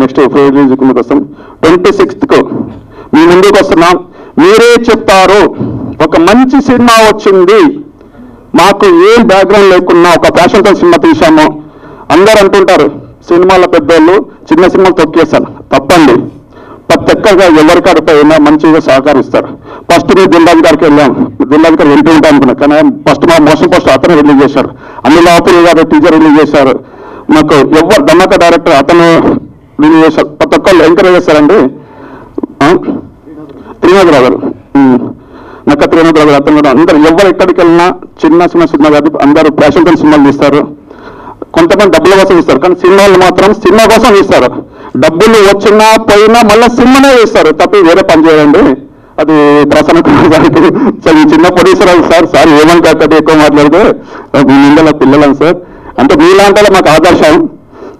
నెక్స్ట్ రిలీజ్ కోసం 26th మీ ముందుకు వస్తున్నాం. మీరే చెప్తారు ఒక మంచి సినిమా వచ్చింది, మాకు ఏం బ్యాక్గ్రౌండ్ లేకున్నా ఒక ప్యాషన్తో సినిమా తీశాము. అందరూ అంటుంటారు సినిమాల పెద్దోళ్ళు చిన్న సినిమాలు తొక్కేస్తారు. తప్పండి. ప్రతి ఒక్కరిగా ఎవరికాడిపోయినా మంచిగా సహకరిస్తారు. ఫస్ట్ మేము దిల్రాజు గారికి వెళ్ళాం. దిల్రాజు గారు వింటూ ఉంటాం అనుకున్నాం, కానీ ఫస్ట్ మా మోషన్ పోస్ట్ అతను రిలీజ్ చేశారు. అనిల్ ఆపురి గారు టీజర్ రిలీజ్ చేశారు. మాకు ఎవరు దమ్మక డైరెక్టర్ అతను రిలీజ్ చేశారు. ప్రతి ఒక్కళ్ళు ఎంకరేజ్ చేస్తారండి. త్రినాథరావు గారు, నక్క త్రినాథరావు గారు అతను కూడా అందరూ ఎవరు ఎక్కడికి వెళ్ళినా చిన్న సినిమా కాదు అందరూ ప్యాషన్తో సినిమాలు తీస్తారు. కొంతమంది డబ్బుల కోసం ఇస్తారు, కానీ సినిమాలు మాత్రం సినిమా కోసం ఇస్తారు. డబ్బులు వచ్చినా పోయినా మళ్ళీ సినిమానే ఇస్తారు తప్పి వేరే పని చేయండి. అది ప్రసన్న కుమార్ గారికి చిన్న ప్రొడ్యూసర్ అది సార్ ఏమనుకోకండి ఎక్కువ మాట్లాడితే మీ నిందల పిల్లలని సార్ అంటే మీలాంటి మాకు ఆదర్శం.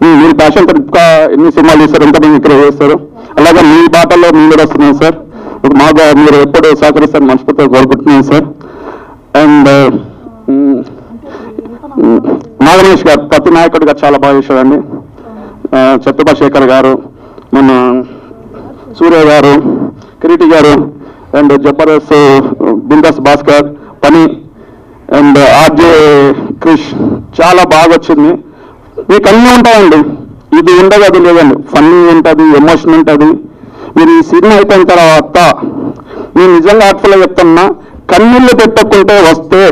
మీరు ప్యాషన్తో ఇంకా ఎన్ని సినిమాలు తీస్తారు, ఎంత మీరు ఇక్కడ చేస్తారు. అలాగే మీ బాటల్లో మేము కూడా వస్తున్నాం సార్. మాకు మీరు ఎప్పుడు సహకరిస్తారు మనస్ఫూర్తిగా కోరుకుంటున్నాను సార్. అండ్ నాగమేష్ గారు ప్రతి నాయకుడు గారు చాలా బాగా చేశారండి. చత్రపా శేఖర్ గారు, మన సూర్య గారు, కిరీటి గారు అండ్ జబర్దస్త్ బిందాస్ భాస్కర్ పని అండ్ ఆర్జే క్రిష్ చాలా బాగా వచ్చింది. మీకు అన్నీ ఉంటాయండి, ఇది ఉండదు అది లేదండి. ఫన్నీ ఉంటుంది, ఎమోషన్ ఉంటుంది. మీరు ఈ సినిమా అయిపోయిన తర్వాత నేను నిజంగా హార్ట్ఫుల్గా చెప్తున్నా, కన్నీళ్ళు పెట్టకుంటే వస్తే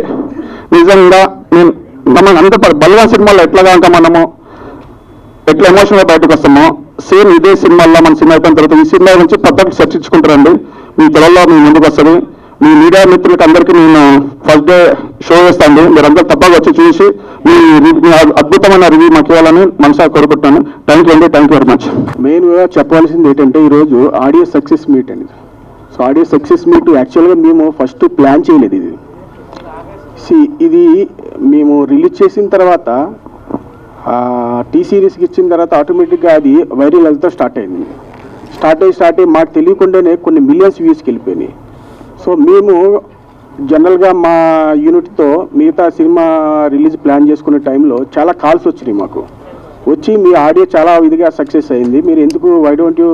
నిజంగా నేను మనం అంత బలవాన్ సినిమాలో ఎట్లాగా ఉంటాం, మనము ఎట్లా ఎమోషన్గా బయటకు వస్తామో సేమ్ ఇదే సినిమాల్లో మన సినిమా అయిపోయిన తర్వాత ఈ సినిమా గురించి పద్ధతి చర్చించుకుంటారండి. మీ త్వరలో మీ ముందుకు వస్తుంది. మీ మీడియా మిత్రులకి అందరికీ నేను ఫస్ట్ డే షో చేస్తాను. మీరందరూ తప్పగా వచ్చి చూసి మీ అద్భుతమైన రివ్యూ మాకు ఇవ్వాలని మనసాగా కోరుకుంటున్నాను. థ్యాంక్ యూ అండి, థ్యాంక్ యూ వెరీ మచ్. మెయిన్గా చెప్పాల్సింది ఏంటంటే ఈరోజు ఆడియో సక్సెస్ మీట్ అండి. సో ఆడియో సక్సెస్ మీట్ యాక్చువల్గా మేము ఫస్ట్ ప్లాన్ చేయలేదు. ఇది మేము రిలీజ్ చేసిన తర్వాత టీ సిరీస్కి ఇచ్చిన తర్వాత ఆటోమేటిక్గా అది వైరల్ అవుతూ స్టార్ట్ అయ్యి మాకు తెలియకుండానే కొన్ని మిలియన్స్ వ్యూస్కి వెళ్ళిపోయినాయి. సో మేము జనరల్గా మా యూనిట్తో మిగతా సినిమా రిలీజ్ ప్లాన్ చేసుకునే టైంలో చాలా కాల్స్ వచ్చినాయి మాకు. వచ్చి మీ ఆడియో చాలా ఇదిగా సక్సెస్ అయింది, మీరు ఎందుకు why don't you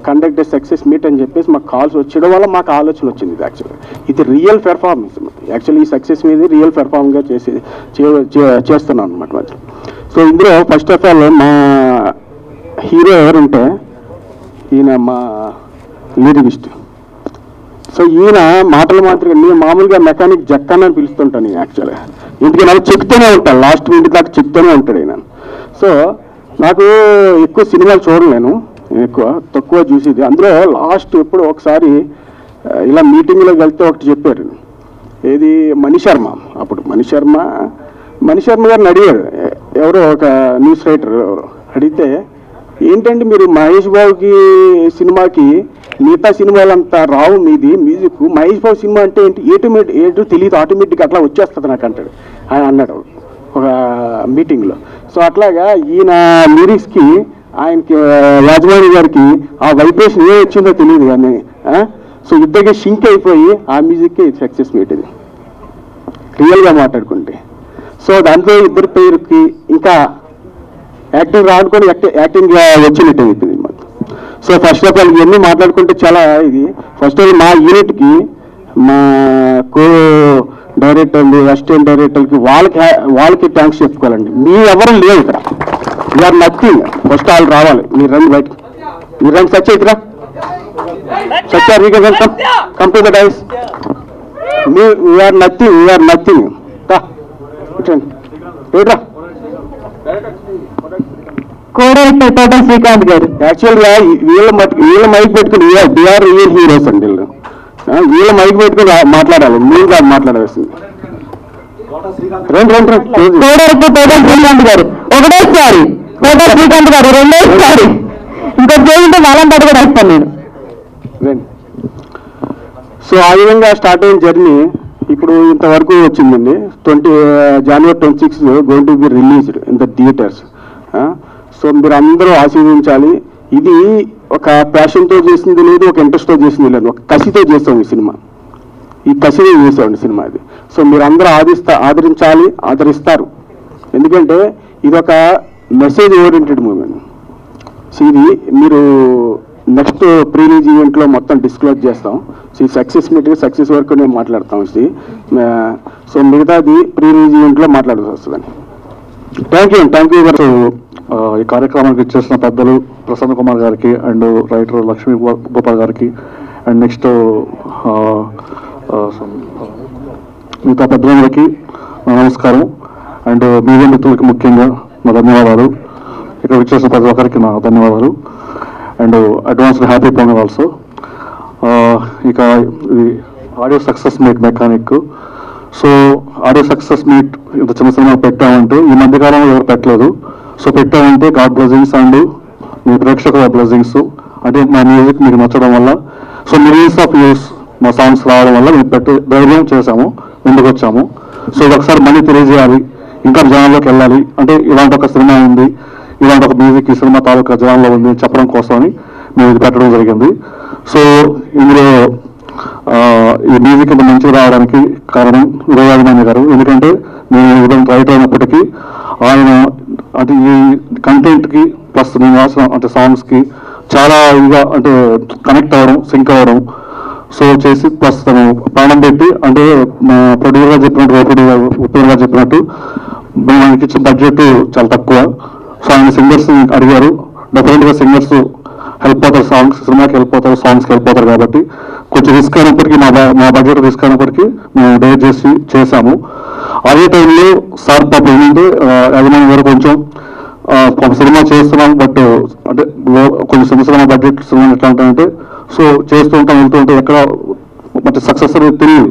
conduct success meet అని చెప్పేసి మాకు కాల్స్ వచ్చడం వల్ల మాకు ఆలోచన వచ్చింది. యాక్చువల్గా ఇది రియల్ పెర్ఫార్మెన్స్. యాక్చువల్లీ ఈ సక్సెస్ మీద రియల్ పెర్ఫార్మ్గా చేస్తున్నాం అనమాట. సో ఇందులో ఫస్ట్ ఆఫ్ ఆల్ మా హీరో ఎవరంటే ఈయన మా లిరికిస్ట్. సో ఈయన మాటలు మాత్రమే నేను మామూలుగా మెకానిక్ జక్కన్ అని పిలుస్తుంటాను నేను యాక్చువల్గా. ఎందుకంటే నాకు చెప్తూనే ఉంటాను, లాస్ట్ మినిట్ దాకా చెప్తూనే ఉంటాడు ఈయన. సో నాకు ఎక్కువ సినిమాలు చూడలేను, తక్కువ చూసేది. అందులో లాస్ట్ ఎప్పుడు ఒకసారి ఇలా మీటింగ్లోకి వెళ్తే ఒకటి చెప్పారు. ఏది మణిశర్మ, అప్పుడు మణిశర్మ గారిని అడిగారు ఎవరో ఒక న్యూస్ రైటర్ అడిగితే, ఏంటంటే మీరు మహేష్ బాబుకి సినిమాకి మిగతా సినిమాలంతా రావు మీది మ్యూజిక్, మహేష్ బాబు సినిమా అంటే ఏంటి ఏటో తెలియదు, ఆటోమేటిక్గా అట్లా వచ్చేస్తుంది నాకు అంటాడు ఆయన అన్నాడు ఒక మీటింగ్లో. సో అట్లాగా ఈయన లిరిక్స్కి ఆయనకి యాజమాని గారికి ఆ వైబ్రేషన్ ఏ వచ్చిందో తెలియదు కానీ సో ఇద్దరికి షింక్ అయిపోయి ఆ మ్యూజిక్కి సక్సెస్ మీట్ ఇది రియల్గా మాట్లాడుకుంటే. సో దాంట్లో ఇద్దరు పేరుకి ఇంకా యాక్టింగ్ రానుకొని యాక్టింగ్ వచ్చినట్టు అయిపోయింది మాకు. సో ఫస్ట్ ఆఫ్ ఆల్ ఇవన్నీ మాట్లాడుకుంటే చాలా ఇది. ఫస్ట్ ఆఫ్ ఆల్ మా యూనిట్కి మా కో డైరెక్టర్లు అసిస్టెంట్ డైరెక్టర్కి వాళ్ళకి థ్యాంక్స్ చెప్పుకోవాలండి. మీ ఎవరు లేవు ఇక్కడ, యూఆర్ నథింగ్. ఫస్ట్ వాళ్ళు రావాలి, మీరు రండి బయట, మీరు రండి సచ్ అవుతురా సచ్చారు we can come to the dais. We are nothing రా కోడైతే తోట శ్రీకాంత్ గారు. యాక్చువల్గా వీళ్ళ మైక్ పెట్టుకుని బిఆర్ రియల్ హీరోస్ అండి వీళ్ళు. వీళ్ళ మైక్ పెట్టుకుని మాట్లాడాలి, మీరు కాదు మాట్లాడాల్సింది. కోడైతే తోట శ్రీకాంత్ గారు ఒకటోసారి, తోట శ్రీకాంత్ గారు రెండోసారి, ఇంకొక చేయంటే వాళ్ళని పాటు కూడా వేస్తాను నేను. సో ఆ విధంగా స్టార్ట్ అయిన జర్నీ ఇప్పుడు ఇంతవరకు వచ్చిందండి. January 26 going to be released in the theatres. So మీరు అందరూ ఆశీర్వదించాలి. ఇది ఒక ప్యాషన్తో చేసింది లేదు, ఒక ఇంట్రెస్ట్తో చేసింది లేదు, ఒక కసితో చేస్తాం ఈ సినిమా. ఈ కసితో చేసామండి సినిమా ఇది. సో మీరు అందరూ ఆదరించాలి, ఆదరిస్తారు. ఎందుకంటే ఇది ఒక మెసేజ్ ఓరియంటెడ్ మూవీ అండి. సో ఇది మీరు నెక్స్ట్ ప్రీ రిలీజ్ ఈవెంట్లో మొత్తం డిస్క్లోజ్ చేస్తాం. సో ఈ సక్సెస్ సక్సెస్ వరకు నేను మాట్లాడతాం. సో మిగతాది ప్రీ రిలీజ్ ఈవెంట్లో మాట్లాడాల్సి వస్తుందండి. థ్యాంక్ యూ గారు. ఈ కార్యక్రమానికి ఇచ్చేసిన పెద్దలు ప్రసన్న కుమార్ గారికి అండ్ రైటర్ లక్ష్మీ గోపాల్ గారికి అండ్ నెక్స్ట్ మిగతా పెద్దలందరికీ నమస్కారం. అండ్ మీడియా మిత్రులకి ముఖ్యంగా నా ధన్యవాదాలు. ఇక్కడ ఇచ్చేసిన ప్రతి ఒక్కరికి నా ధన్యవాదాలు. And advance happy pongal also. ఇక ఇది audio success meet mechanic. So audio success meet ఇంత చిన్న సినిమా పెట్టామంటే ఈ మధ్యకాలంలో ఎవరు పెట్టలేదు. సో పెట్టామంటే గాడ్ బ్లెస్సింగ్స్ అండ్ మీ ప్రేక్షకుల బ్లెస్సింగ్స్, అంటే మా మ్యూజిక్ మీకు నచ్చడం వల్ల, సో మిలియన్స్ ఆఫ్ వ్యూస్ మా సాంగ్స్ రావడం వల్ల మేము ధైర్యం చేశాము, ముందుకు వచ్చాము. సో ఇది ఒకసారి మళ్ళీ తెలియజేయాలి, ఇంకా జనాల్లోకి వెళ్ళాలి. అంటే ఇలాంటి ఒక సినిమా ఉంది, ఇలాంటి ఒక మ్యూజిక్ ఈ సినిమా తాలూకా జనాల్లో ఉంది చెప్పడం కోసమని మేము ఇది పెట్టడం జరిగింది. సో ఇందులో ఈ మ్యూజిక్ ఇంత మంచిగా రావడానికి కారణం విజయాభిమాని గారు. ఎందుకంటే నేను ఇదంతా రైటర్ అయినప్పటికీ ఆయన అంటే ఈ కంటెంట్కి ప్లస్ నేను రాసిన అంటే సాంగ్స్కి చాలా ఇదిగా అంటే కనెక్ట్ అవ్వడం, సింక్ అవ్వడం సో చేసి ప్లస్ తను ప్రాణం పెట్టి అంటే ప్రొడ్యూసర్గా చెప్పినట్టు ఉపయోగంగా చెప్పినట్టు మనకి ఇచ్చిన బడ్జెట్ చాలా తక్కువ. సో ఆయన సింగర్స్ అడిగారు, డెఫినెట్గా సింగర్స్ హెల్ప్ అవుతారు, సినిమాకి హెల్ప్ అవుతారు, సాంగ్స్కి హెల్ప్ అవుతారు. కాబట్టి కొంచెం రిస్క్ అయినప్పటికీ మా బడ్జెట్ రిస్క్ అయినప్పటికీ మేము డైరెక్ట్ చేసాము. అదే టైంలో సార్ పాప ఏంటంటే యజమాని గారు కొంచెం సినిమా చేస్తున్నాం బట్ అంటే కొంచెం సినిమా బడ్జెట్ సినిమా ఎట్లా ఉంటాయంటే సో చేస్తూ ఉంటాం వెళ్తూ ఉంటే ఎక్కడ అంటే సక్సెస్ అనేది తెలియదు.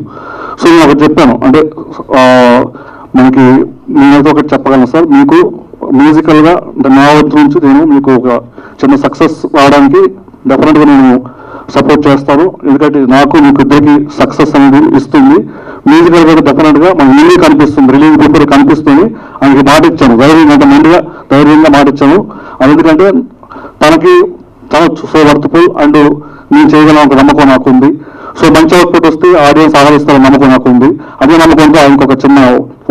సో నేను ఒకటి చెప్పాను, అంటే మనకి నేనైతే ఒకటి చెప్పగలను సార్, మీకు మ్యూజికల్గా నా వంతు నుంచి నేను మీకు ఒక చిన్న సక్సెస్ రావడానికి డెఫినెట్గా నేను సపోర్ట్ చేస్తాను. ఎందుకంటే నాకు మీకు ఇద్దరికి సక్సెస్ అనేది ఇస్తుంది. మ్యూజికల్గా డెఫినెట్గా మన రిలీజ్ కనిపిస్తుంది, రిలీజ్ బిఫోర్ కనిపిస్తుంది. ఆయనకి మాట ఇచ్చాను, ధైర్యంగా మాట ఇచ్చాను. అది ఎందుకంటే తనకి సో వర్త్ఫుల్ అండ్ నేను చేయగలను ఒక నమ్మకం నాకు ఉంది. సో మంచి అవుట్పుట్ వస్తే ఆడియన్స్ ఆదరిస్తారని నమ్మకం నాకు ఉంది. అదే నమ్మకంతో ఆయనకు ఒక చిన్న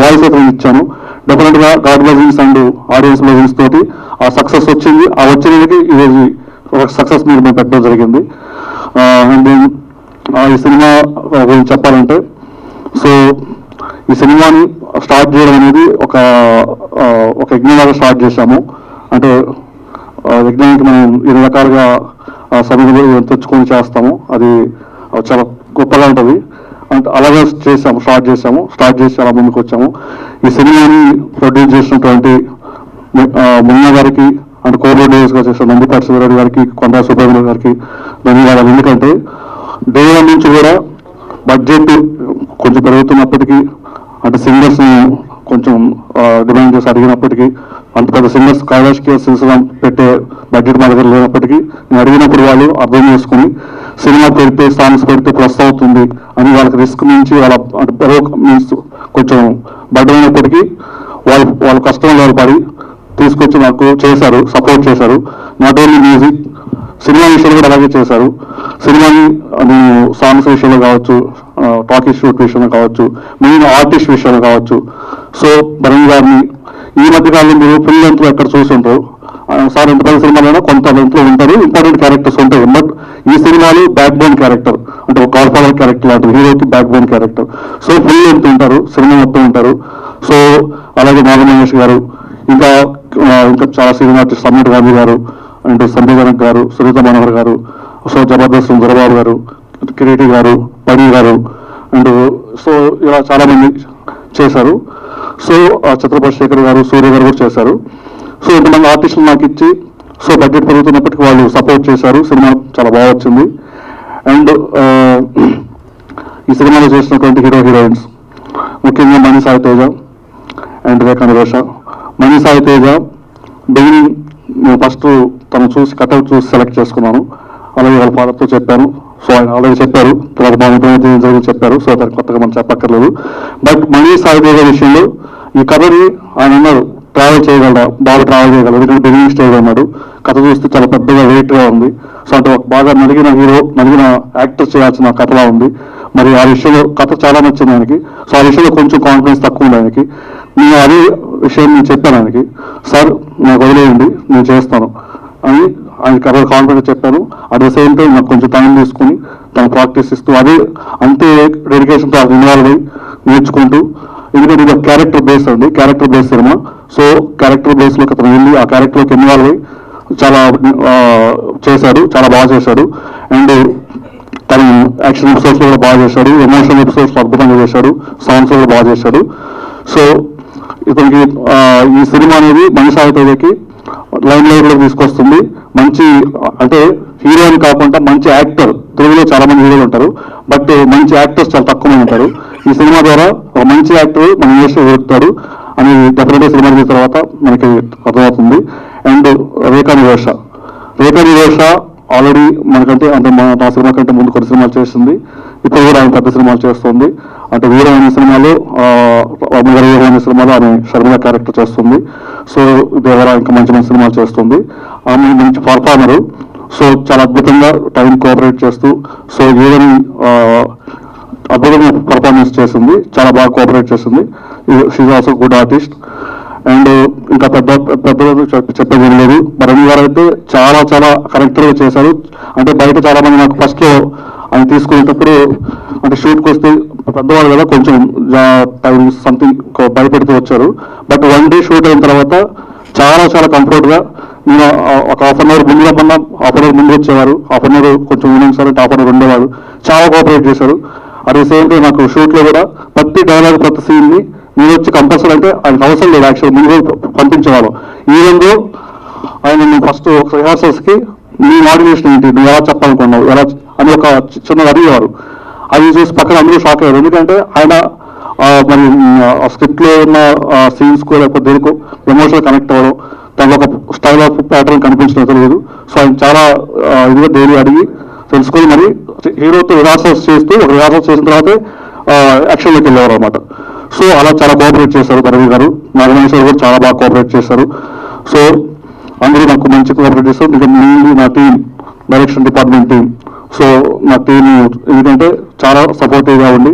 వాయిస్ అయితే ఇచ్చాను. డెఫినెట్గా God blessings and audience blessings తోటి ఆ సక్సెస్ వచ్చింది. ఆ వచ్చినది ఈరోజు ఒక సక్సెస్ మీద మేము పెట్టడం జరిగింది. అండ్ ఈ సినిమా గురించి చెప్పాలంటే సో ఈ సినిమాని స్టార్ట్ చేయడం అనేది ఒక యజ్ఞంలాగా స్టార్ట్ చేశాము. అంటే యజ్ఞానికి మనం 2 రకాలుగా సభ్యులు తెచ్చుకొని చేస్తాము, అది చాలా గొప్పగా ఉంటుంది. అంటే అలాగే స్టార్ట్ చేసి అలా ముందుకు వచ్చాము. ఈ సినిమాని ప్రొడ్యూస్ చేసినటువంటి మున్నా గారికి అండ్ కో ప్రొడ్యూసర్గా చేసిన నందిపాటి శివరెడ్డి గారికి, కొండా సుబ్రహ్మణ్య గారికి ధన్యవాదాలు. ఎందుకంటే డే 1 నుంచి కూడా బడ్జెట్ కొంచెం పెరుగుతున్నప్పటికీ అంటే సింగర్స్ని కొంచెం డిమాండ్ చేసి అడిగినప్పటికీ అంత పెద్ద సింగర్స్ కైలాష్కి సిల్సిలం పెట్టే బడ్జెట్ మా దగ్గర లేనప్పటికీ నేను అడిగినప్పుడు వాళ్ళు అర్థం చేసుకుని సినిమా పెడితే సాంగ్స్ పెడితే ప్లస్ అవుతుంది అని వాళ్ళకి రిస్క్ నుంచి వాళ్ళ మీన్స్ కొంచెం బడ్జెట్ అయినప్పటికీ వాళ్ళ కష్టంలో పడి తీసుకొచ్చి నాకు చేశారు, సపోర్ట్ చేశారు. నాట్ ఓన్లీ మ్యూజిక్, సినిమా విషయంలో కూడా అలాగే చేశారు. సినిమాని నేను సాంగ్స్ విషయంలో కావచ్చు, టాకీ షూట్ విషయంలో కావచ్చు, మెయిన్ ఆర్టిస్ట్ విషయంలో కావచ్చు. సో భరణ్ గారిని ఈ మధ్యకాలంలో మీరు ఫుల్ లెంత్లో ఎక్కడ చూసి ఉంటారు సార్, ఎంత పెద్ద సినిమాలైనా కొంత లెంత్లో ఉంటారు, ఇంపార్టెంట్ క్యారెక్టర్స్ ఉంటాయి. బట్ ఈ సినిమాలో బ్యాక్ బోన్ క్యారెక్టర్ అంటే ఒక గాడ్ ఫాదర్ క్యారెక్టర్ లాంటి హీరోకి back bone character. So full length ఉంటారు, సినిమా మొత్తం ఉంటారు. సో అలాగే నాగమహేష్ గారు, ఇంకా చాలా సినిమా ఆర్టిస్ట్ సమ్మట్ గాంధీ గారు అండ్ సంజయ్ జనక్ గారు, సునీత మనోహర్ గారు, సో జబర్దస్త్ సుందరబాబు గారు, కిరీటి గారు, పడి గారు అండ్ సో ఇలా చాలా మంది చేశారు. సో ఛత్రపతి శేఖర్ గారు, సూర్య గారు కూడా చేశారు. సో ఇంతమంది ఆర్టిస్టులు నాకు ఇచ్చి సో బడ్జెట్ పెరుగుతున్నప్పటికీ వాళ్ళు సపోర్ట్ చేశారు. సినిమా చాలా బాగా వచ్చింది. అండ్ ఈ సినిమాలో చేసినటువంటి హీరోయిన్స్ ముఖ్యంగా మణి సాయి తేజ అండ్ రేఖా నిరోష. మణి సాయి తేజ బిగినింగ్ నేను ఫస్ట్ తను చూసి కట్అవుట్ చూసి సెలెక్ట్ చేసుకున్నాను. అలాగే వాళ్ళ ఫాదర్తో చెప్పాను. సో ఆయన ఆల్రెడీ చెప్పారు, తర్వాత మా ఇంట్లో చెప్పారు. సో దానికి కొత్తగా మనం చెప్పక్కర్లేదు. బట్ మణి సాయి తేజ విషయంలో ఈ కథని ఆయన అన్నారు ట్రావెల్ చేయగలరా, బాగా ట్రావెల్ చేయగలరు. ఎందుకంటే బిగినింగ్ స్టేజ్ అన్నాడు. కథ చూస్తే చాలా పెద్దగా వెయిట్గా ఉంది. సో అంటే ఒక బాగా నలిగిన యాక్టర్ చేయాల్సిన కథలా ఉంది. మరి ఆ విషయంలో కథ చాలా నచ్చింది ఆయనకి. సో ఆ విషయంలో కొంచెం కాన్ఫిడెన్స్ తక్కువ ఉంది ఆయనకి. నేను అదే విషయం నేను చెప్పాను ఆయనకి, సార్ నాకు వదిలేయండి నేను చేస్తాను అని ఆయనకి అదే కాన్ఫిడెన్స్ చెప్పాను. అట్ ద సేమ్ టైం నాకు కొంచెం టైం తీసుకుని తను ప్రాక్టీస్ ఇస్తూ అదే అంతే డెడికేషన్తో ఇన్వాల్వ్ అయ్యి నేర్చుకుంటూ, ఎందుకంటే ఇది క్యారెక్టర్ బేస్ అండి, క్యారెక్టర్ బేస్ సినిమా. సో క్యారెక్టర్ బేస్లోకి అతను వెళ్ళి ఆ క్యారెక్టర్లోకి ఇన్వాల్వ్ అయ్యి చాలా చేశాడు, చాలా బాగా చేశాడు. అండ్ తను యాక్షన్ ఎపిసోడ్స్లో కూడా బాగా చేశాడు, ఎమోషనల్ ఎపిసోడ్స్లో అద్భుతంగా చేశాడు, సాంగ్స్ కూడా బాగా చేశాడు. సో ఇతనికి ఈ సినిమా అనేది మణి సాయి తేజకి లైన్ లైన్ కూడా తీసుకొస్తుంది. మంచి అంటే హీరోయిన్ కాకుండా మంచి యాక్టర్, తెలుగులో చాలా మంది హీరోలు ఉంటారు బట్ మంచి యాక్టర్స్ చాలా తక్కువ మంది ఉంటారు. ఈ సినిమా ద్వారా ఒక మంచి యాక్టర్ మన ఇండస్ట్రీలో దొరుకుతాడు అని డెఫినెట్గా సినిమా చూసిన తర్వాత మనకి అర్థమవుతుంది. అండ్ రేఖా నిరోష ఆల్రెడీ మనకంటే అంటే మా సినిమా కంటే ముందు కొన్ని సినిమాలు చేస్తుంది. ఇప్పుడు కూడా ఆయన పెద్ద సినిమాలు చేస్తుంది. అంటే వీర అనే సినిమాలో అనే సినిమాలో ఆమె షర్మిల క్యారెక్టర్ చేస్తుంది. సో దేవరా ఇంకా మంచి మంచి సినిమాలు చేస్తుంది. ఆమె మంచి పర్ఫార్మరు. సో చాలా అద్భుతంగా టైం కోఆపరేట్ చేస్తూ సో వీరని అద్భుతంగా పర్ఫార్మెన్స్ చేసింది, చాలా బాగా కోఆపరేట్ చేసింది. She's also good artist. And ఇంకా పెద్ద చెప్పేది లేదు. భరణి గారు అయితే చాలా చాలా కరెక్ట్గా చేశారు. అంటే బయట చాలా మంది నాకు ఫస్ట్లో ఆయన తీసుకునేటప్పుడు అంటే షూట్కి వస్తే పెద్దవాళ్ళు కదా కొంచెం టైం సంథింగ్ భయపెడుతూ వచ్చారు. బట్ 1 day షూట్ అయిన తర్వాత చాలా చాలా కంఫర్ట్గా నేను ఒక హాఫ్ అన్ అవర్ ముందుగా మొన్న హాఫ్ అన్ అవర్ ముందు వచ్చేవారు, హాఫ్ అన్ అవర్ కొంచెం evening sir half an hour ఉండేవారు. చాలా కోఆపరేట్ చేశారు. అట్ ద సేమ్ టైం నాకు షూట్లో కూడా ప్రతి డైలాగ్ ప్రతి సీన్ని మీరు వచ్చి కంపల్సరీ అంటే ఆయనకు అవసరం లేదు, యాక్చువల్ ముందు పంపించేవాళ్ళం. ఈవెందో ఆయన ఫస్ట్ ఒక రిహార్సల్స్కి నీ మాడ్యులేషన్ ఏంటి, నువ్వు ఎలా చెప్పాలనుకున్నావు ఎలా అని ఒక చిన్నది అడిగేవారు. అది చూసి పక్కన అందరూ షాక్ అయ్యారు. ఎందుకంటే ఆయన మరి స్క్రిప్ట్లో ఉన్న సీన్స్కో లేకపోతే దేనికో ఎమోషనల్ కనెక్ట్ అవ్వడం, తనలో ఒక స్టైల్ ఆఫ్ ప్యాటర్న్ కనిపించడం తెలియదు. సో ఆయన చాలా ఇదిగా డైలీ అడిగి తెలుసుకొని మరి హీరోతో రిహార్సల్స్ చేస్తూ ఒక రిహార్సల్స్ చేసిన తర్వాతే యాక్షన్లోకి వెళ్ళేవారు అనమాట. సో అలా చాలా కోఆపరేట్ చేశారు భరణి గారు. నాగమేశ్వర్ కూడా చాలా బాగా కోఆపరేట్ చేశారు. సో అందరూ నాకు మంచి కోఆపరేట్ చేస్తారు. ఇంకా మెయిన్లీ నా team, direction department team. So నా టీం ఎందుకంటే చాలా సపోర్టివ్గా ఉండి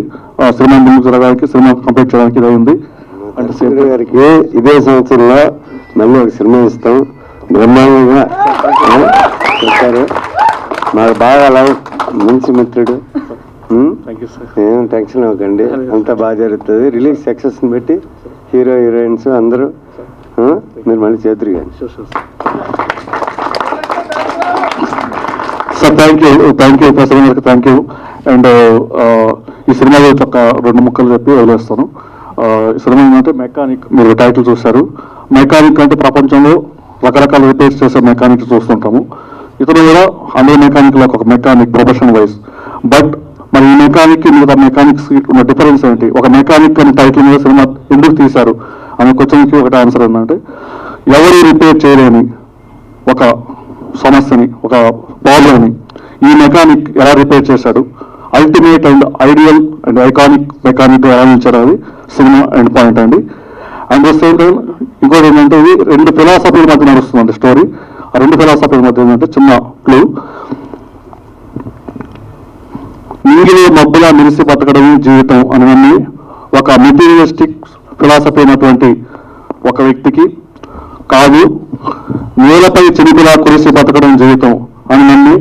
సినిమా ముందుకు జరగడానికి, సినిమా కంప్లీట్ చేయడానికి ఇది ఉంది. అంటే శ్రీధర్ గారికి ఇదే సంవత్సరంలో మళ్ళీ ఒక సినిమా ఇస్తాం బ్రహ్మాండంగా చెప్పారు. నాకు బాగా మంచి మిత్రుడు. ఏం టెన్షన్ అవ్వకండి, అంతా బాగా జరుగుతుంది. రిలీజ్ సక్సెస్ని బట్టి హీరో హీరోయిన్స్ అందరూ మీరు మళ్ళీ చేతురు కానీ. సార్ థ్యాంక్ యూ ప్రసన్న గారికి థ్యాంక్ యూ. అండ్ ఈ సినిమా గురించి ఒక 2 ముక్కలు చెప్పి వదిలేస్తాను. ఈ సినిమా ఏంటంటే మెకానిక్, మీరు టైటిల్ చూశారు. మెకానిక్ అంటే ప్రపంచంలో రకరకాల రిపేర్స్ చేసే మెకానిక్ చూస్తుంటాము. ఇతను కూడా అన్ని మెకానిక్ లాగా ఒక మెకానిక్ ప్రొఫెషన్ వైజ్. బట్ మరి ఈ మెకానిక్ మిగతా మెకానిక్స్ ఉన్న డిఫరెన్స్ ఏంటి, ఒక మెకానిక్ అనే టైటిల్ మీద సినిమా ఎందుకు తీశారు అనే క్వశ్చన్కి ఒకటి ఆన్సర్ ఏంటంటే, ఎవరు రిపేర్ చేయలేని ఒక సమస్యని, ఒక ప్రాబ్లమ్ని ఈ మెకానిక్ ఎలా రిపేర్ చేశాడు, ultimate and ideal and iconic mechanic ఎలా నిలిచారు అది సినిమా ఎండ్ పాయింట్ అండి. అండ్ ద సేమ్ టైం ఇంకోటి ఏంటంటే ఇది 2 ఫిలాసఫీల మధ్య నడుస్తుందండి స్టోరీ. ఆ 2 ఫిలాసఫీల మధ్య ఏంటంటే చిన్న క్లూ, నీగిలే మబ్బులా మెరిసి బతకడం జీవితం అని ఒక మెటీరియలిస్టిక్ ఫిలాసఫీ అయినటువంటి ఒక వ్యక్తికి, కాదు నేలపై చినుకులా కురిసి బతకడం జీవితం అని నమ్మి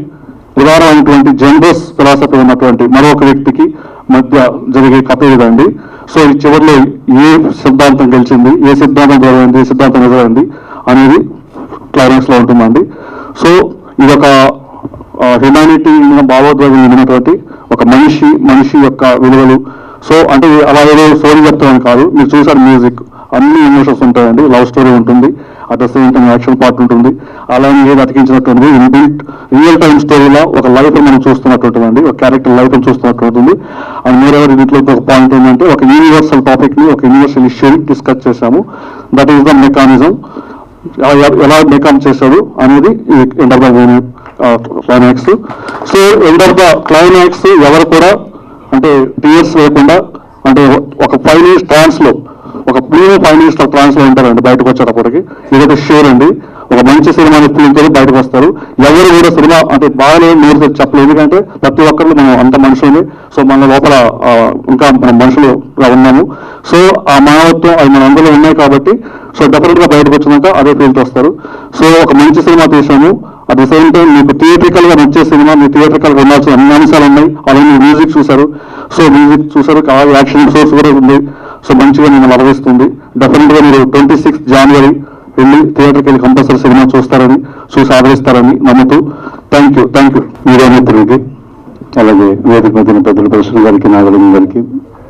ఉదాహరణటువంటి జనరస్ ఫిలాసఫీ ఉన్నటువంటి మరొక వ్యక్తికి మధ్య జరిగే కథ ఇదండి. సో ఈ చివరిలో ఏ సిద్ధాంతం గెలిచింది, ఏ సిద్ధాంతం గెలవైంది, ఏ సిద్ధాంతం ఎదురైంది అనేది క్లైమాక్స్ లో ఉంటుందండి. సో ఇది ఒక హ్యుమానిటీ భావోద్వేగం ఉన్నటువంటి ఒక మనిషి యొక్క విలువలు. సో అంటే అలా ఏదో స్టోరీ చెప్తామని కాదు, మీరు చూసారు మ్యూజిక్, అన్ని ఎమోషన్స్ ఉంటాయండి, లవ్ స్టోరీ ఉంటుంది, at the same time action part ఉంటుంది, అలానే ఏది అతికించినట్టుంది. ఇన్బిల్ట్ రియల్ టైం స్టోరీలో ఒక లైఫ్ మనం చూస్తున్నట్టుంటుందండి, ఒక క్యారెక్టర్ లైఫ్ చూస్తున్నట్టు ఉంటుంది. అండ్ మోరెవర్ దీంట్లో ఒక పాయింట్ ఏంటంటే ఒక యూనివర్సల్ టాపిక్ని, ఒక యూనివర్సల్ ఇష్యూని డిస్కస్ చేశాము. దట్ ఈస్ ద మెకానిజం, ఎలా మెకాన్ చేశాడు అనేది end of the climax. So end of the climax ఎవరు కూడా అంటే టీయర్స్ లేకుండా, అంటే ఒక 5 minutes ట్రాన్స్లో, ఒక 5 minutes ట్రాన్స్లో ఉంటారండి బయటకు వచ్చేటప్పటికి. ఇదొక షూర్ అండి, ఒక మంచి సినిమాని ఫీల్తో బయటకు వస్తారు. ఎవరు కూడా సినిమా అంటే బాగాలేదు మీరు చెప్పలేదు, ఎందుకంటే ప్రతి ఒక్కరు మనం అంత మనుషులు, సో మన లోపల ఇంకా మనం మనుషులుగా ఉన్నాము. సో ఆ మానవత్వం అవి మన అందులో ఉన్నాయి కాబట్టి సో డెఫినెట్గా బయటకు వచ్చినాక అదే ఫీల్తో వస్తారు. సో ఒక మంచి సినిమా తీసాము, అట్ ద సేమ్ టైం మీకు థియేట్రికల్గా నచ్చే సినిమా, మీ థియేట్రికల్గా ఉండాల్సిన అన్ని అంశాలు ఉన్నాయి. అలాగే మ్యూజిక్ చూసారు, సో మ్యూజిక్ చూసారు, అలాగే యాక్షన్ సోర్స్ కూడా ఉంది. సో మంచిగా నేను అలవిస్తుంది. డెఫినెట్గా మీరు 26 January వెళ్ళి థియేటర్కి వెళ్ళి కంపల్సరీ సినిమా చూస్తారని, చూసి ఆదరిస్తారని నమ్ముతూ థ్యాంక్ యూ మీడియా మిత్రులకి, అలాగే వేదిక మధ్యన పెద్దల ప్రశ్న గారికి, నాగలింగ గారికి,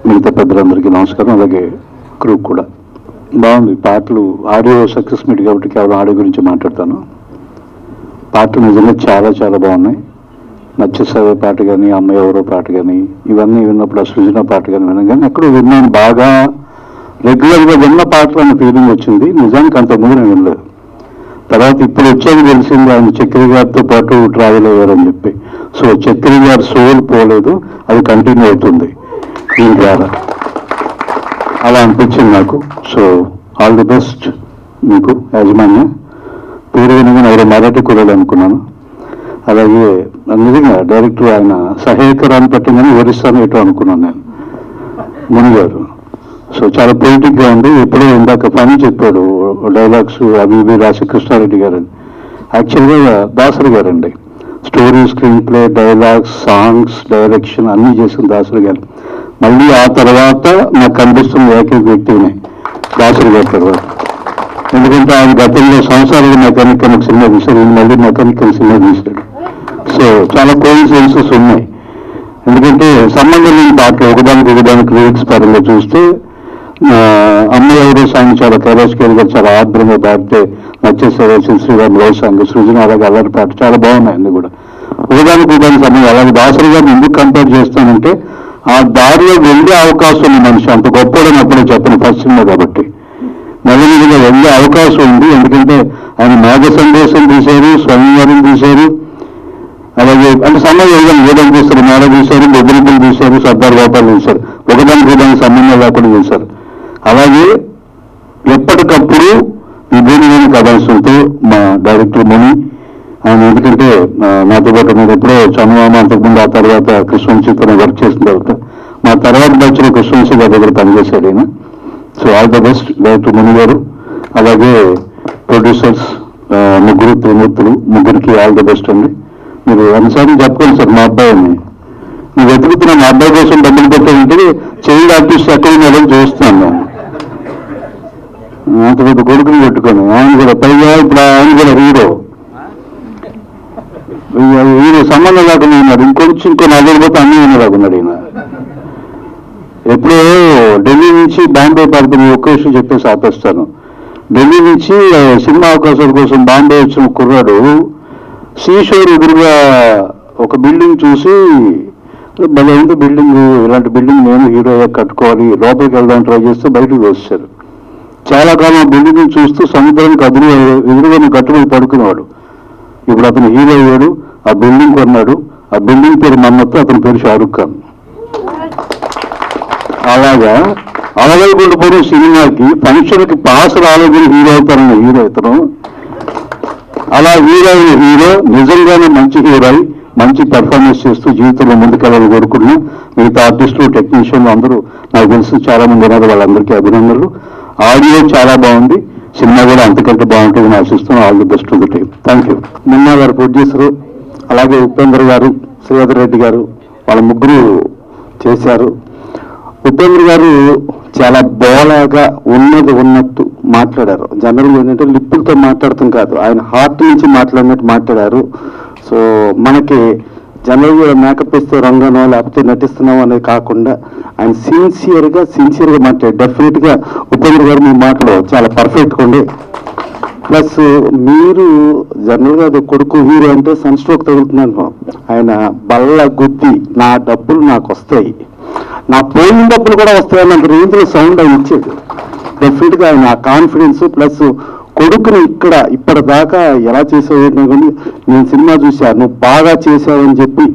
మిగతా పెద్దలందరికీ నమస్కారం. అలాగే క్రూ కూడా బాగుంది. పాటలు ఆడియో సక్సెస్ మీట్ కాబట్టి కేవలం ఆడియో గురించి మాట్లాడతాను. పాటలు నిజంగా చాలా చాలా బాగున్నాయి. నచ్చేసావే పాట కానీ, అమ్మ ఎవరో పాట కానీ, ఇవన్నీ విన్నప్పుడు ఆ సృజన పాట కానీ విన్నాను, కానీ ఎక్కడో విన్నాను. బాగా రెగ్యులర్గా విన్న పాటలు అనే ఫీలింగ్ వచ్చింది. నిజానికి అంతకుముందు నేను వినలేదు. తర్వాత ఇప్పుడు వచ్చేది తెలిసింది ఆయన చక్రి గారితో పాటు ట్రావెల్ అయ్యారని చెప్పి. సో చక్రి గారి సోల్ పోలేదు, అది కంటిన్యూ అవుతుంది దీని ద్వారా, అలా అనిపించింది నాకు. సో ఆల్ ది బెస్ట్ మీకు యాజమాన్య. పేరు వినగానే ఎవరో మరాఠీ కుర్రాడు అనుకున్నాను. అలాగే నిజంగా డైరెక్టర్ ఆయన సహాయకరాన్ని పెట్టిందని ఒరిస్సాను ఏటో అనుకున్నాను నేను, మునిగారు. సో చాలా పొలిటిక్గా ఉంది. ఎప్పుడో ఇందాక పని చెప్పాడు డైలాగ్స్ అవి ఇవి రాసి కృష్ణారెడ్డి గారని. యాక్చువల్గా దాసరి గారండి, story, screen play, dialogues, songs, direction అన్నీ చేసిన దాసరి గారు. మళ్ళీ ఆ తర్వాత నాకు కనిపిస్తున్న ఏకైక వ్యక్తినే దాసరి గారి తర్వాత. ఎందుకంటే ఆయన గతంలో సంవత్సరాలుగా మెకానిక్ అని సినిమా తీశాడు, మళ్ళీ మెకానిక్ అని సినిమా తీశాడు. సో చాలా కోయిన్సిడెన్సెస్ ఉన్నాయి. ఎందుకంటే సంబంధం లేని పాటలు ఒకదానికి లిరిక్స్ పరంగా చూస్తే అమ్మ ఎవరో సాంగ్ చాలా కైలాష్కేర్ గారు చాలా ఆర్ద్రంగా పాడితే నచ్చేసారు, శ్రీరామ్ లవ్ సాంగ్, సృజన అలాగే అల్లరి పాట చాలా బాగున్నాయి అన్ని కూడా. ఒకదానికి సంబంధం. అలాగే దాసరి గారిని ఎందుకు కంపేర్ చేస్తానంటే ఆ దారిలో వెళ్ళే అవకాశం ఉంది మనిషి, అంత గొప్పడని అప్పుడే చెప్పను ఫస్ట్ సినిమా కాబట్టి. నెలగా వెళ్ళే అవకాశం ఉంది. ఎందుకంటే ఆయన మేఘ సందేశం తీశారు, స్వామివారిని తీశారు, అలాగే అంటే సంబంధం ఏదైనా తీశారు, మేడ తీశారు, బొబ్బిలిపల్లి తీశారు, సర్దార్ గోపాల్ తీశారు, ఒకదానికి సంబంధం లేకుండా తీశారు. అలాగే ఎప్పటికప్పుడు విభిన్నమైన కథాంశంతో మా డైరెక్టర్ మణి ఆయన, ఎందుకంటే నాతో పాటు నేను ఎప్పుడో చంద్రబాబు అంతకుముందు, ఆ తర్వాత కృష్ణవంశీతో వర్క్ చేసిన తర్వాత మా తర్వాత బ్యాచ్లో కృష్ణవంశీ గారి దగ్గర పనిచేశాడు ఆయన. So all the best director Mani గారు. అలాగే ప్రొడ్యూసర్స్ ముగ్గురు త్రిమూర్తులు, ముగ్గురికి ఆల్ ద బెస్ట్ అండి. మీరు అన్నిసార్లు చెప్పుకోండి సార్, మా అబ్బాయిని మీరు వెతుకుతున్న మా అబ్బాయి కోసం డబ్బులు పెట్టాలంటే చైల్డ్ ఆర్టిస్ట్ ఎక్కడ ఉన్నారని చూస్తున్నాను నేను. అంత పెద్ద కొడుకుని పెట్టుకొని ఆయన కూడా పైగా ఇప్పుడు ఆయన కూడా హీరో సంబంధం లేకుండా ఉన్నాడు. ఇంకో నగకపోతే అన్నీ ఉన్నదాకున్నాడు ఈయన. ఎప్పుడో ఢిల్లీ నుంచి బాంబే పడుతుంది, ఒక్క విషయం చెప్పేసి ఆపేస్తాను. ఢిల్లీ నుంచి సినిమా అవకాశాల కోసం బాంబే వచ్చిన కుర్రాడు సీషోర్ ఎదురుగా ఒక బిల్డింగ్ చూసి భలే ఉంది బిల్డింగ్, ఇలాంటి బిల్డింగ్ నేను హీరోగా కట్టుకోవాలి, లోపలికి వెళ్దాం ట్రై చేస్తే బయటకు వచ్చారు. చాలా కాలం ఆ బిల్డింగ్ చూస్తూ సముద్రానికి ఎదురుగా కట్టుబడి పడుకునేవాడు. ఇప్పుడు అతను హీరో అయ్యాడు, ఆ బిల్డింగ్ కొన్నాడు. ఆ బిల్డింగ్ పేరు మన్నత్తు, అతని పేరు షారుఖ్ ఖాన్. అలాగా అవగలగొండిపోయిన సినిమాకి ఫంక్షన్కి పాస్ రాలేదని హీరో అవుతారన్న హీరో ఇతను. అలా హీరో నిజంగానే మంచి హీరో మంచి పెర్ఫార్మెన్స్ చేస్తూ జీవితంలో ముందుకెళ్ళాలని కోరుకుంటున్నా. మిగతా ఆర్టిస్టులు, టెక్నీషియన్లు అందరూ నాకు తెలిసి చాలా మంది ఉన్నారు, వాళ్ళందరికీ అభినందనలు. ఆడియో చాలా బాగుంది, సినిమా కూడా అంతకంటే బాగుంటుందని ఆశిస్తున్నాను. All the best of the team. Thank you. Munna గారు ప్రొడ్యూసరు, అలాగే ఉపేంద్ర గారు, శ్రీధర్ రెడ్డి గారు, వాళ్ళ ముగ్గురు చేశారు. ఉపేంద్ర గారు చాలా బోలాగా ఉన్నట్టు మాట్లాడారు. జనరల్గా ఏంటంటే లిప్పులతో మాట్లాడటం కాదు, ఆయన హార్ట్ నుంచి మాట్లాడినట్టు మాట్లాడారు. సో మనకి జనరల్గా మేకప్ ఇస్తే రంగనో లేకపోతే నటిస్తున్నాం అనేది కాకుండా ఆయన సిన్సియర్గా మాట్లాడారు. డెఫినెట్గా ఉపేంద్ర గారు మీ మాటలో చాలా పర్ఫెక్ట్గా ఉండి ప్లస్ మీరు జనరల్గా అది కొడుకు హీరో అంటే సన్ స్ట్రోక్ తగులుతున్నాను, ఆయన బల్ల గుద్ది నా డబ్బులు నాకు వస్తాయి, నా పోయిన డబ్బులు కూడా వస్తాయని అంత రేంజ్లో సౌండ్ ఆయన ఇచ్చాడు. డెఫినెట్గా ఆయన ఆ కాన్ఫిడెన్స్ ప్లస్ కొడుకుని ఇక్కడ ఇప్పటిదాకా ఎలా చేసావు కానీ నేను సినిమా చూశాను, నువ్వు బాగా చేసావని చెప్పి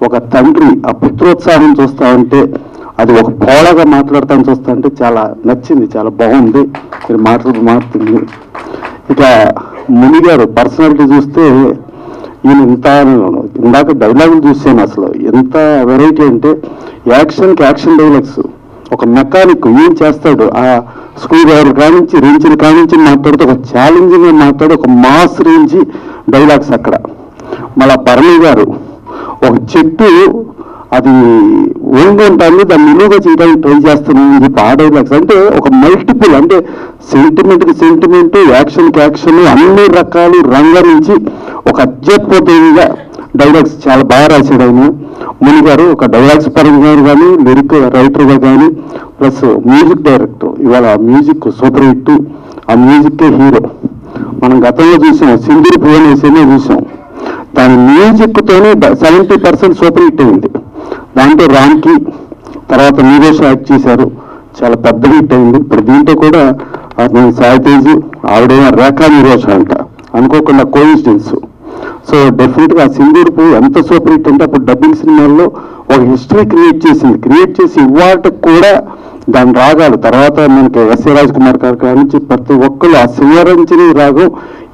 ఒక తండ్రి ఆ పుత్రోత్సాహం చూస్తా ఉంటే, అది ఒక పోలగా మాట్లాడతాను చూస్తా అంటే చాలా నచ్చింది, చాలా బాగుంది మీరు మాట్లాడుతుంది. ఇక ముని గారు పర్సనాలిటీ చూస్తే ఈయన ఇందాక డైలాగులు చూసాను, అసలు ఎంత వెరైటీ అంటే యాక్షన్కి యాక్షన్ డైలాగ్స్. ఒక మెకానిక్ ఏం చేస్తాడు, ఆ స్క్రూ డ్రైవర్ కానించి రేంజ్ని కానించి మాట్లాడుతూ ఒక ఛాలెంజింగ్గా మాట్లాడు, ఒక మాస్ రేంజ్ డైలాగ్స్ అక్కడ. మళ్ళా భరణి గారు ఒక చెట్టు అది ఓంగి ఉంటుంది, దాన్ని నిలువుగా చేయడానికి ట్రై చేస్తున్నాం అని చెప్పి ఆ డైలాగ్స్. అంటే ఒక మల్టిపుల్, అంటే సెంటిమెంట్కి సెంటిమెంట్, యాక్షన్కి యాక్షన్, అన్ని రకాలు రంగరించి ఒక అత్యద్భుతంగా డైలాగ్స్ చాలా బాగా రాశాడు ఆయన. ముని గారు ఒక డైలాగ్స్ పరంగా కానీ, లిరిక్ రైటర్గా కానీ, ప్లస్ మ్యూజిక్ డైరెక్టర్. ఇవాళ మ్యూజిక్ సూపర్ హిట్, ఆ మ్యూజిక్కే హీరో. మనం గతంలో చూసాం సింధూర్ పువ్వు సినిమా చూసాం, దాని మ్యూజిక్తోనే 70% సూపర్ హిట్ అయింది. దాంట్లో రామ్కి తర్వాత నీరోష్ యాక్ట్ చేశారు, చాలా పెద్ద హిట్ అయింది. ఇప్పుడు దీంట్లో కూడా నేను సాయితేజ్ ఆవిడేమో రేఖా నీరోష్ అంట, అనుకోకుండా కోఇన్సిడెన్స్. సో డెఫినెట్గా సింధూర్ పువ్వు ఎంత సూపర్ హిట్ అంటే అప్పుడు డబ్బింగ్ సినిమాల్లో ఒక హిస్టరీ క్రియేట్ చేసింది. క్రియేట్ చేసి ఇవాళకి కూడా దాని రాగాలు తర్వాత మనకి ఎస్ఏ రాజ్ కుమార్ గారి కాడి నుంచి ప్రతి ఒక్కరు ఆ శివరంజని రాగం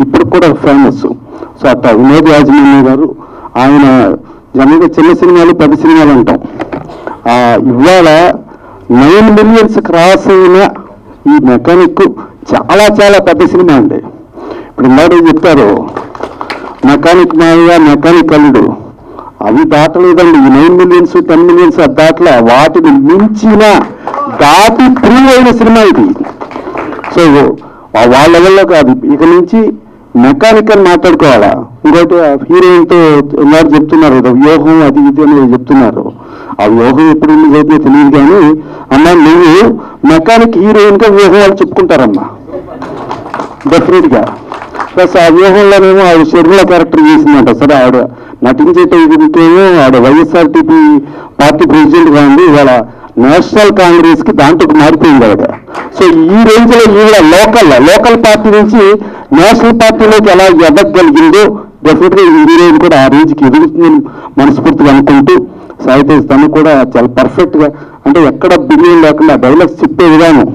ఇప్పుడు కూడా ఫేమస్. సో అట్లా వినోద్ యాజమాన్య గారు, ఆయన జనరల్గా చిన్న సినిమాలు పెద్ద సినిమాలు అంటాం, ఇవాళ 9 millions క్రాస్ అయిన ఈ మెకానిక్ చాలా చాలా పెద్ద సినిమా అండి. ఇప్పుడు ఇందాక చెప్పారు మెకానిక్ మాయ, మెకానిక్ అల్లుడు, అవి దాటలేదండి. ఈ 9 millions 10 millions దాటలే, వాటిని మించిన దాటి ప్రూవ్ అయిన సినిమా ఇది. సో వాళ్ళ వల్ల కాదు, ఇక నుంచి మెకానిక్ అని మాట్లాడుకోవాలా. ఇంకోటి హీరోయిన్తో ఎవరు చెప్తున్నారు కదా వ్యూహం అది ఇది అని చెప్తున్నారు, ఆ వ్యూహం ఎప్పుడు చదివితే తెలియదు కానీ అమ్మా నువ్వు మెకానిక్ హీరోయిన్గా వ్యూహం వాళ్ళు చెప్పుకుంటారమ్మా డెఫినెట్గా. ప్లస్ ఆ వ్యూహంలోనేమో ఆవిడ షర్మిల క్యారెక్టర్ చేసిందంట. సరే ఆవిడ నటించేటేమో ఆవిడ వైఎస్ఆర్టీపీ పార్టీ ప్రెసిడెంట్గా ఉంది, ఇవాళ నేషనల్ కాంగ్రెస్కి దాంట్లోకి మారిపోయింది ఆవిడ. సో ఈ రేంజ్లో ఈవిడ లోకల్ పార్టీ నుంచి నేషనల్ పార్టీలోకి ఎలా ఎదగగలిగిందో డెఫినెట్గా ఈ హీరోయిన్ కూడా ఆ రేంజ్కి ఎదుగుతుందని మనస్ఫూర్తిగా అనుకుంటూ, సాయితేజ్ తను కూడా చాలా పర్ఫెక్ట్గా, అంటే ఎక్కడ బిలియన్ లేకుండా డైలాగ్స్ చెప్పే విధానం,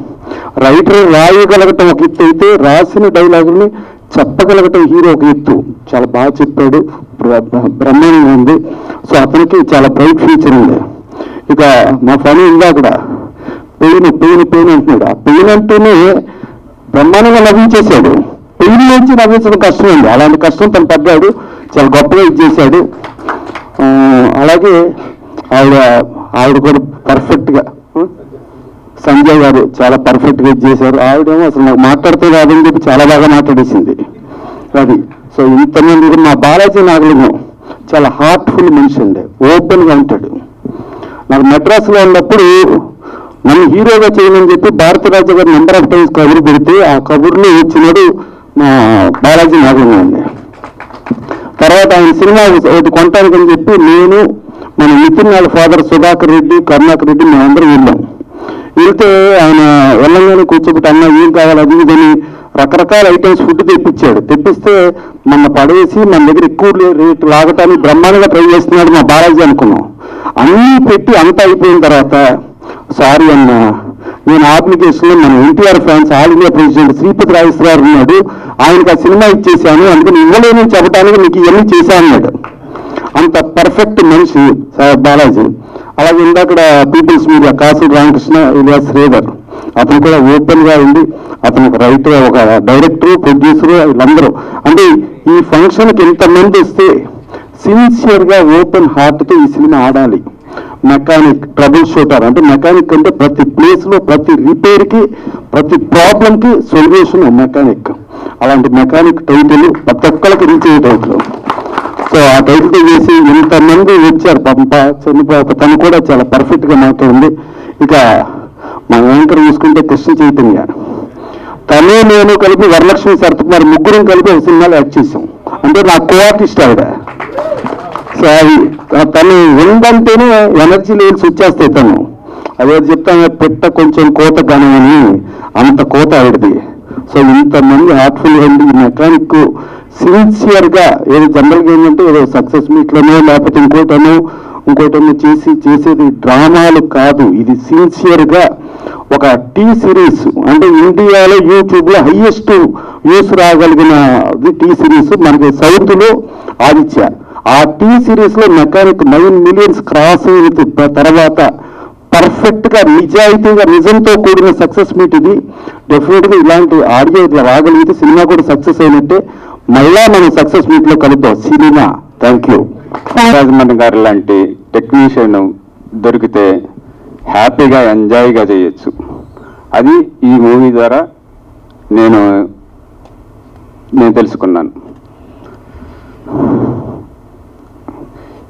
రైటర్ రాయగలగటం ఒక ఎత్తు అయితే రాసిన డైలాగుల్ని చెప్పగలగటం హీరో ఒక ఎత్తు. చాలా బాగా చెప్పాడు, బ్రహ్మాండంగా ఉంది. సో అతనికి చాలా బ్రైట్ ఫ్యూచర్ ఉంది. ఇక మా పని ఉందా కూడా పెయిన్ అంటున్నాడు, ఆ పెయిన్ అంటూనే బ్రహ్మాండంగా నవ్వించేశాడు. పెయిన్ నుంచి నవ్వించడం కష్టం ఉంది, అలాంటి కష్టం తను పడ్డాడు, చాలా గొప్పగా ఇచ్చేశాడు. అలాగే ఆవిడ కూడా పర్ఫెక్ట్గా, సంజయ్ గారు చాలా పర్ఫెక్ట్గా ఇచ్చేశారు. ఆవిడేమో అసలు నాకు మాట్లాడితే రాదని చెప్పి చాలా బాగా మాట్లాడేసింది అది. సో ఇంతమంది మా బాలాజీ నాగలింగం చాలా హార్ట్ఫుల్ మనిషి అండి, ఓపెన్గా ఉంటాడు. నాకు మెడ్రాస్లో ఉన్నప్పుడు నన్ను హీరోగా చేయమని చెప్పి భారతరాజు గారు నెంబర్ ఆఫ్ టైమ్స్ కబురు పెడితే ఆ కబుర్లో వచ్చినాడు మా బాలాజీ నాగలింగం అండి. తర్వాత ఆయన సినిమా ఒకటి కొనటానికని చెప్పి నేను మన నితిన్ వాళ్ళ ఫాదర్ సుధాకర్ రెడ్డి, కరుణాకర్ రెడ్డి మేమందరం వెళ్ళాం. వెళ్తే ఆయన వెళ్ళంగానే కూర్చోబెట్టి అన్న ఏం కావాలి అది ఇదని రకరకాల ఐటమ్స్ ఫుడ్ తెప్పించాడు. తెప్పిస్తే మన పడేసి మన దగ్గర ఎక్కువ రేటు లాగటానికి బ్రహ్మాండంగా ట్రై చేస్తున్నాడు మా బాలాజీ అనుకున్నాం. అన్నీ పెట్టి అంతా అయిపోయిన తర్వాత సారీ అన్న, నేను అప్లికేషన్లో మన NTR fans all India president Sripathi Rajeshwara గారు ఉన్నాడు, ఆయనకు ఆ సినిమా ఇచ్చేసాను, అందుకని ఇవ్వలేని చెప్పడానికి మీకు ఇవన్నీ చేశాను అన్నాడు. అంత పర్ఫెక్ట్ మనిషి బాలాజీ. అలాగే ఇందాక పీపుల్స్ మీడియా కాసు రామకృష్ణ ఇలియా శ్రీధర్, అతను కూడా ఓపెన్గా ఉండి అతను ఒక రైటర్, ఒక డైరెక్టర్, ప్రొడ్యూసర్, వీళ్ళందరూ. అంటే ఈ ఫంక్షన్కి ఎంతమంది వస్తే సిన్సియర్గా ఓపెన్ హార్ట్తో ఈ సినిమా ఆడాలి. మెకానిక్ ట్రబుల్ షూటర్ అంటే మెకానిక్ అంటే ప్రతి ప్లేస్లో ప్రతి రిపేర్కి ప్రతి ప్రాబ్లంకి సొల్యూషన్ మెకానిక్. అలాంటి మెకానిక్ టైటిల్ ప్రతి ఒక్కరికి రీచ్ అయ్యే టైటిల్. సో ఆ టైటిల్తో చేసి ఇంతమంది వచ్చారు. చనిపోక తను కూడా చాలా పర్ఫెక్ట్గా మాట్లాడింది. ఇక మా యాంకర్ చూసుకుంటే కృష్ణ చైతన్య తనే నేను కలిపి వరలక్ష్మి శరత్కుమార్ ముగ్గురం కలిపి ఒక సినిమాలో యాక్ట్ చేసాం. అంటే నా కో ఆర్టిస్ట్ ఆవిడ. సో అది తను ఉందంటేనే ఎనర్జీ లెవెల్స్ వచ్చేస్తాయి. తను అదే చెప్తాను, పెట్ట కొంచెం కోత గణమని, అంత కోత ఆవిడది. సో ఇంతమంది హార్ట్ఫుల్ అండి మెకానిక్ సిన్సియర్గా, ఏదో జనరల్గా ఏంటంటే ఏదో సక్సెస్ మీట్లోనో లేకపోతే ఇంకోటనో చేసేది డ్రామాలు కాదు. ఇది సిన్సియర్గా ఒక టీ సిరీస్, అంటే ఇండియాలో యూట్యూబ్లో హైయెస్ట్ వ్యూస్ రాగలిగిన టీ సిరీస్ మనకి సౌత్లో ఆదిత్య. ఆ టీ సిరీస్లో మెకానిక్ 9 million క్రాస్ అయిన తర్వాత పర్ఫెక్ట్గా నిజాయితీగా నిజంతో కూడిన సక్సెస్ మీట్ ఇది. డెఫినెట్గా ఇలాంటి ఆడియో ఇట్లా రాగలిగితే సినిమా కూడా సక్సెస్ అయినట్టే. మళ్ళా మనం సక్సెస్ మీట్లో కలుద్దాం సినిమా. Thank you. రాజమండ్రి గారు లాంటి టెక్నీషియన్ దొరికితే హ్యాపీగా ఎంజాయ్గా చేయొచ్చు. అది ఈ మూవీ ద్వారా నేను తెలుసుకున్నాను.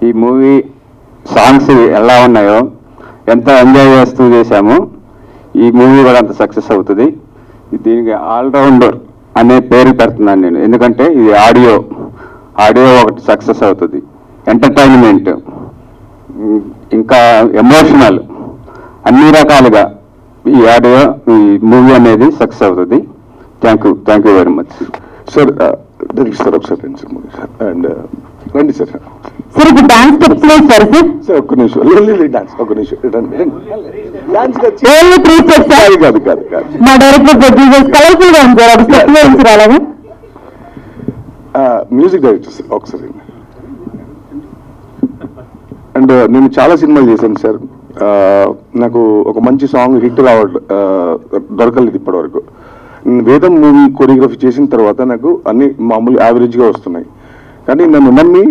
ఈ మూవీ సాంగ్స్ ఎలా ఉన్నాయో, ఎంత ఎంజాయ్ చేస్తూ చేశామో, ఈ మూవీ కూడా అంత సక్సెస్ అవుతుంది. దీనికి ఆల్రౌండర్ అనే పేరు పెడుతున్నాను నేను. ఎందుకంటే ఇది ఆడియో ఒకటి సక్సెస్ అవుతుంది, ఎంటర్టైన్మెంట్, ఇంకా ఎమోషనల్, అన్ని రకాలుగా ఈ ఆడియో ఈ మూవీ అనేది సక్సెస్ అవుతుంది. Thank you very much sir. Sir ఒకసారి రండి సార్ మూవీ సార్. అండ్ రండి సార్. సార్ ఇప్పుడు డాన్స్ స్టెప్స్ లేదు సార్. సార్ ఒక్క నిమిషం డాన్స్, ఒక్క నిమిషం డాన్స్ ఓన్లీ 3 steps సార్. కాదు మా డైరెక్టర్ ప్రొడ్యూసర్స్ కలర్ఫుల్ గా ఉంది సార్. ఒక స్టెప్ వేయించారు అలాగే. మ్యూజిక్ డైరెక్టర్ సార్ ఒకసారి. అండ్ నేను చాలా సినిమాలు చేశాను సార్. నాకు ఒక మంచి సాంగ్ హిట్ దొరకలేదు ఇప్పటివరకు. వేదం మూవీ కొరియోగ్రఫీ చేసిన తర్వాత నాకు అన్ని మామూలు యావరేజ్గా వస్తున్నాయి. కానీ నన్ను నమ్మి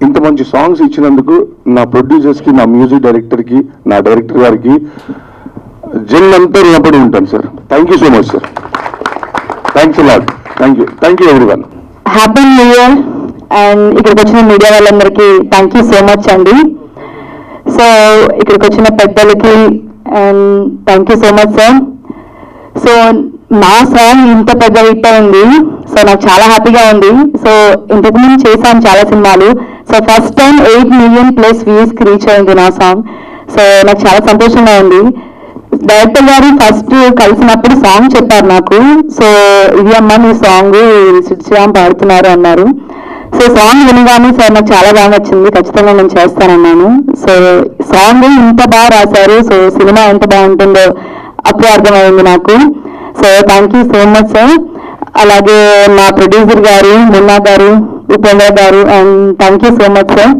ఇంత మంచి సాంగ్స్ ఇచ్చినందుకు నా ప్రొడ్యూసర్స్కి, నా మ్యూజిక్ డైరెక్టర్కి, నా డైరెక్టర్ గారికి జన్మంతా రుణపడి ఉంటాను sir. Thank you so much sir. Thanks lot. Thank you everyone. Happy new year. And ఇక్కడికి వచ్చిన మీడియా వాళ్ళందరికీ థ్యాంక్ యూ సో మచ్ అండి. సో ఇక్కడికి వచ్చిన పెద్దలకి and thank you so much sir. So నా సాంగ్ ఇంత పెద్ద హిట్ అయింది. సో నాకు చాలా హ్యాపీగా ఉంది. సో ఇంతకుముందు చేశాను చాలా సినిమాలు. సో ఫస్ట్ టైం 8 million+ వ్యూస్కి రీచ్ అయింది నా సాంగ్. సో నాకు చాలా సంతోషంగా ఉంది. డైరెక్టర్ గారు ఫస్ట్ కలిసినప్పుడు సాంగ్ చెప్పారు నాకు. సో ఇది అమ్మ నీ సాంగ్ శ్రీరామ్ పాడుతున్నారు అన్నారు. సో సాంగ్ వినగానే సార్ నాకు చాలా బాగా నచ్చింది, ఖచ్చితంగా నేను చేస్తానన్నాను. సో సాంగ్ ఇంత బాగా రాశారు. సో సినిమా ఎంత బాగుంటుందో అప్పుడు అర్థమైంది నాకు. So thank you so much sir. అలాగే మా ప్రొడ్యూసర్ గారు మున్నా గారు, ఉపేంద్ర గారు, and thank you so much sir.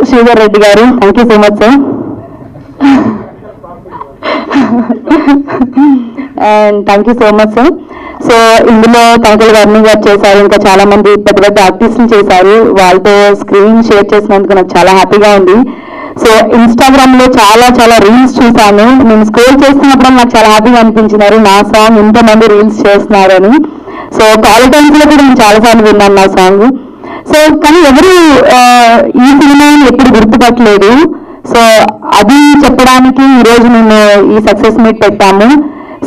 Sridhar Reddy గారు thank you so much sir. And thank you so much sir. So ఇందులో తంకల్ వర్ణి గారు చేశారు, ఇంకా చాలా మంది పెద్ద పెద్ద ఆర్టిస్టులు చేశారు. వాళ్ళతో స్క్రీన్ షేర్ చేసినందుకు నాకు చాలా హ్యాపీగా ఉంది. సో ఇన్స్టాగ్రామ్ లో చాలా రీల్స్ చూసాను. నేను స్క్రోల్ చేస్తున్నప్పుడు నాకు చాలా హ్యాపీగా అనిపించినారు, నా సాంగ్ ఇంతమంది రీల్స్ చేస్తున్నారు అని. సో కాలేజ్ టైమ్స్ లో కూడా నేను చాలాసార్లు విన్నాను నా సాంగ్. సో కానీ ఎవరు ఈ సినిమాని ఎప్పుడు గుర్తుపట్టలేదు. సో అది చెప్పడానికి ఈరోజు మేము ఈ సక్సెస్ మీట్ పెట్టాము.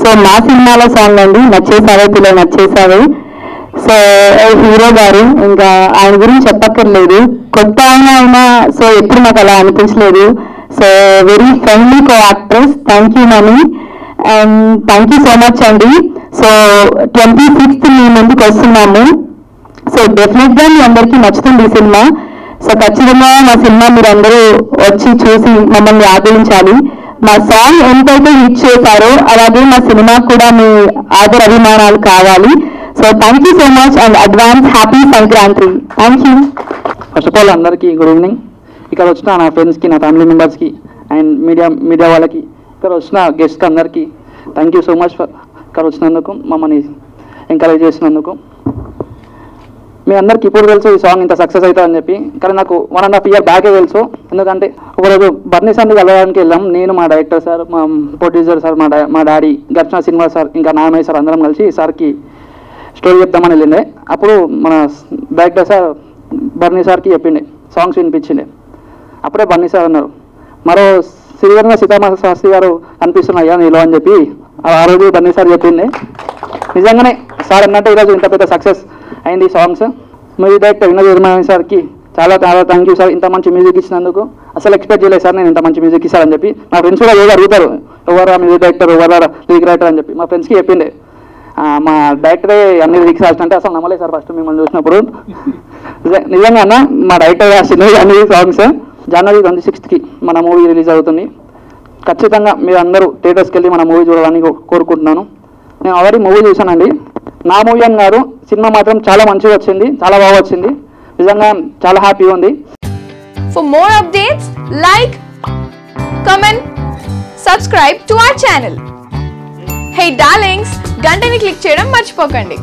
సో మా సినిమాలో సాంగ్ అండి నచ్చేసావే పిల్ల నచ్చేసావే. సో హీరో గారు ఇంకా ఆయన గురించి చెప్పక్కర్లేదు, కొత్త అయినా సో ఎప్పుడు నాకు అలా అనిపించలేదు. So very friendly co actress. Thank you money and thank you so much అండి. సో 26th మీ ముందుకు వస్తున్నాము. సో డెఫినెట్ గా మీ అందరికీ నచ్చుతుంది ఈ సినిమా. సో ఖచ్చితంగా మా సినిమా మీరు అందరూ వచ్చి చూసి మమ్మల్ని ఆదరించాలి. మా సాంగ్ ఎంతైతే హిట్ చేశారో అలాగే మా సినిమా కూడా మీ ఆదర అభిమానాలు కావాలి. So thank you so much and advance happy Sankranti. Thank you. First of all అందరికీ గుడ్ ఈవినింగ్. ఇక్కడ వచ్చిన నా ఫ్రెండ్స్కి, నా ఫ్యామిలీ మెంబర్స్కి అండ్ మీడియా వాళ్ళకి, ఇక్కడ వచ్చిన గెస్ట్కి అందరికీ thank you so much for ఇక్కడ వచ్చినందుకు, మమ్మల్ని ఎంకరేజ్ చేసినందుకు. మీ అందరికీ ఇప్పుడు తెలుసు ఈ సాంగ్ ఇంత సక్సెస్ అవుతుందని చెప్పి, కానీ నాకు 1.5 year బ్యాకే తెలుసు. ఎందుకంటే ఒకరోజు బర్నీ సార్ని కలవడానికి వెళ్ళాం, నేను, మా డైరెక్టర్ సార్, మా ప్రొడ్యూసర్ సార్, మా డాడీ గర్చన సినిమా సార్, ఇంకా నామయ్య సార్ అందరం కలిసి సార్కి స్టోరీ చెప్తామని వెళ్ళిండే. అప్పుడు మన డైరెక్టర్ సార్ బర్నీ సార్కి చెప్పిండే, సాంగ్స్ వినిపించిండే. అప్పుడే బర్నీ సార్ అన్నారు, మరో శ్రీధర్గా సీతారామ శాస్త్రి గారు కనిపిస్తున్నాయ్యా నీలో అని చెప్పి ఆ రోజు ధన్య సార్ చెప్పింది. నిజంగానే సార్ అన్నట్టు ఈరోజు ఇంత పెద్ద సక్సెస్ అయింది సాంగ్స్. మ్యూజిక్ డైరెక్టర్ వినోద్ సార్కి చాలా చాలా థ్యాంక్ యూ సార్, ఇంత మంచి మ్యూజిక్ ఇచ్చినందుకు. అసలు ఎక్స్పెక్ట్ చేయలేదు సార్ నేను ఇంత మంచి మ్యూజిక్ ఇస్తారని చెప్పి. మా ఫ్రెండ్స్ కూడా ఏదో అడుగుతారు, ఎవరా మ్యూజిక్ డైరెక్టర్, ఎవరా లిరిక్ రైటర్ అని చెప్పి. మా ఫ్రెండ్స్కి చెప్పిండే, మా డైరెక్టరే అన్ని లిరిక్స్ రాసినంటే అసలు నమ్మలేదు సార్ ఫస్ట్ మిమ్మల్ని చూసినప్పుడు. నిజంగా అన్న మా డైరెక్టర్ రాసినవి అన్ని సాంగ్స్. జనవరి 26కి మన మూవీ రిలీజ్ అవుతుంది. ఖచ్చితంగా మీరు అందరూ థియేటర్స్కి వెళ్ళి మన మూవీ చూడాలని కోరుకుంటున్నాను. నేను ఆల్రెడీ మూవీ చూశానండి. నా మూవీ అని కాదు, సినిమా మాత్రం చాలా మంచిగా వచ్చింది, చాలా బాగా వచ్చింది. నిజంగా చాలా హ్యాపీగా ఉంది. For more updates, like, comment, subscribe to our channel. Hey darlings, గంటని click చేయడం మర్చిపోకండి.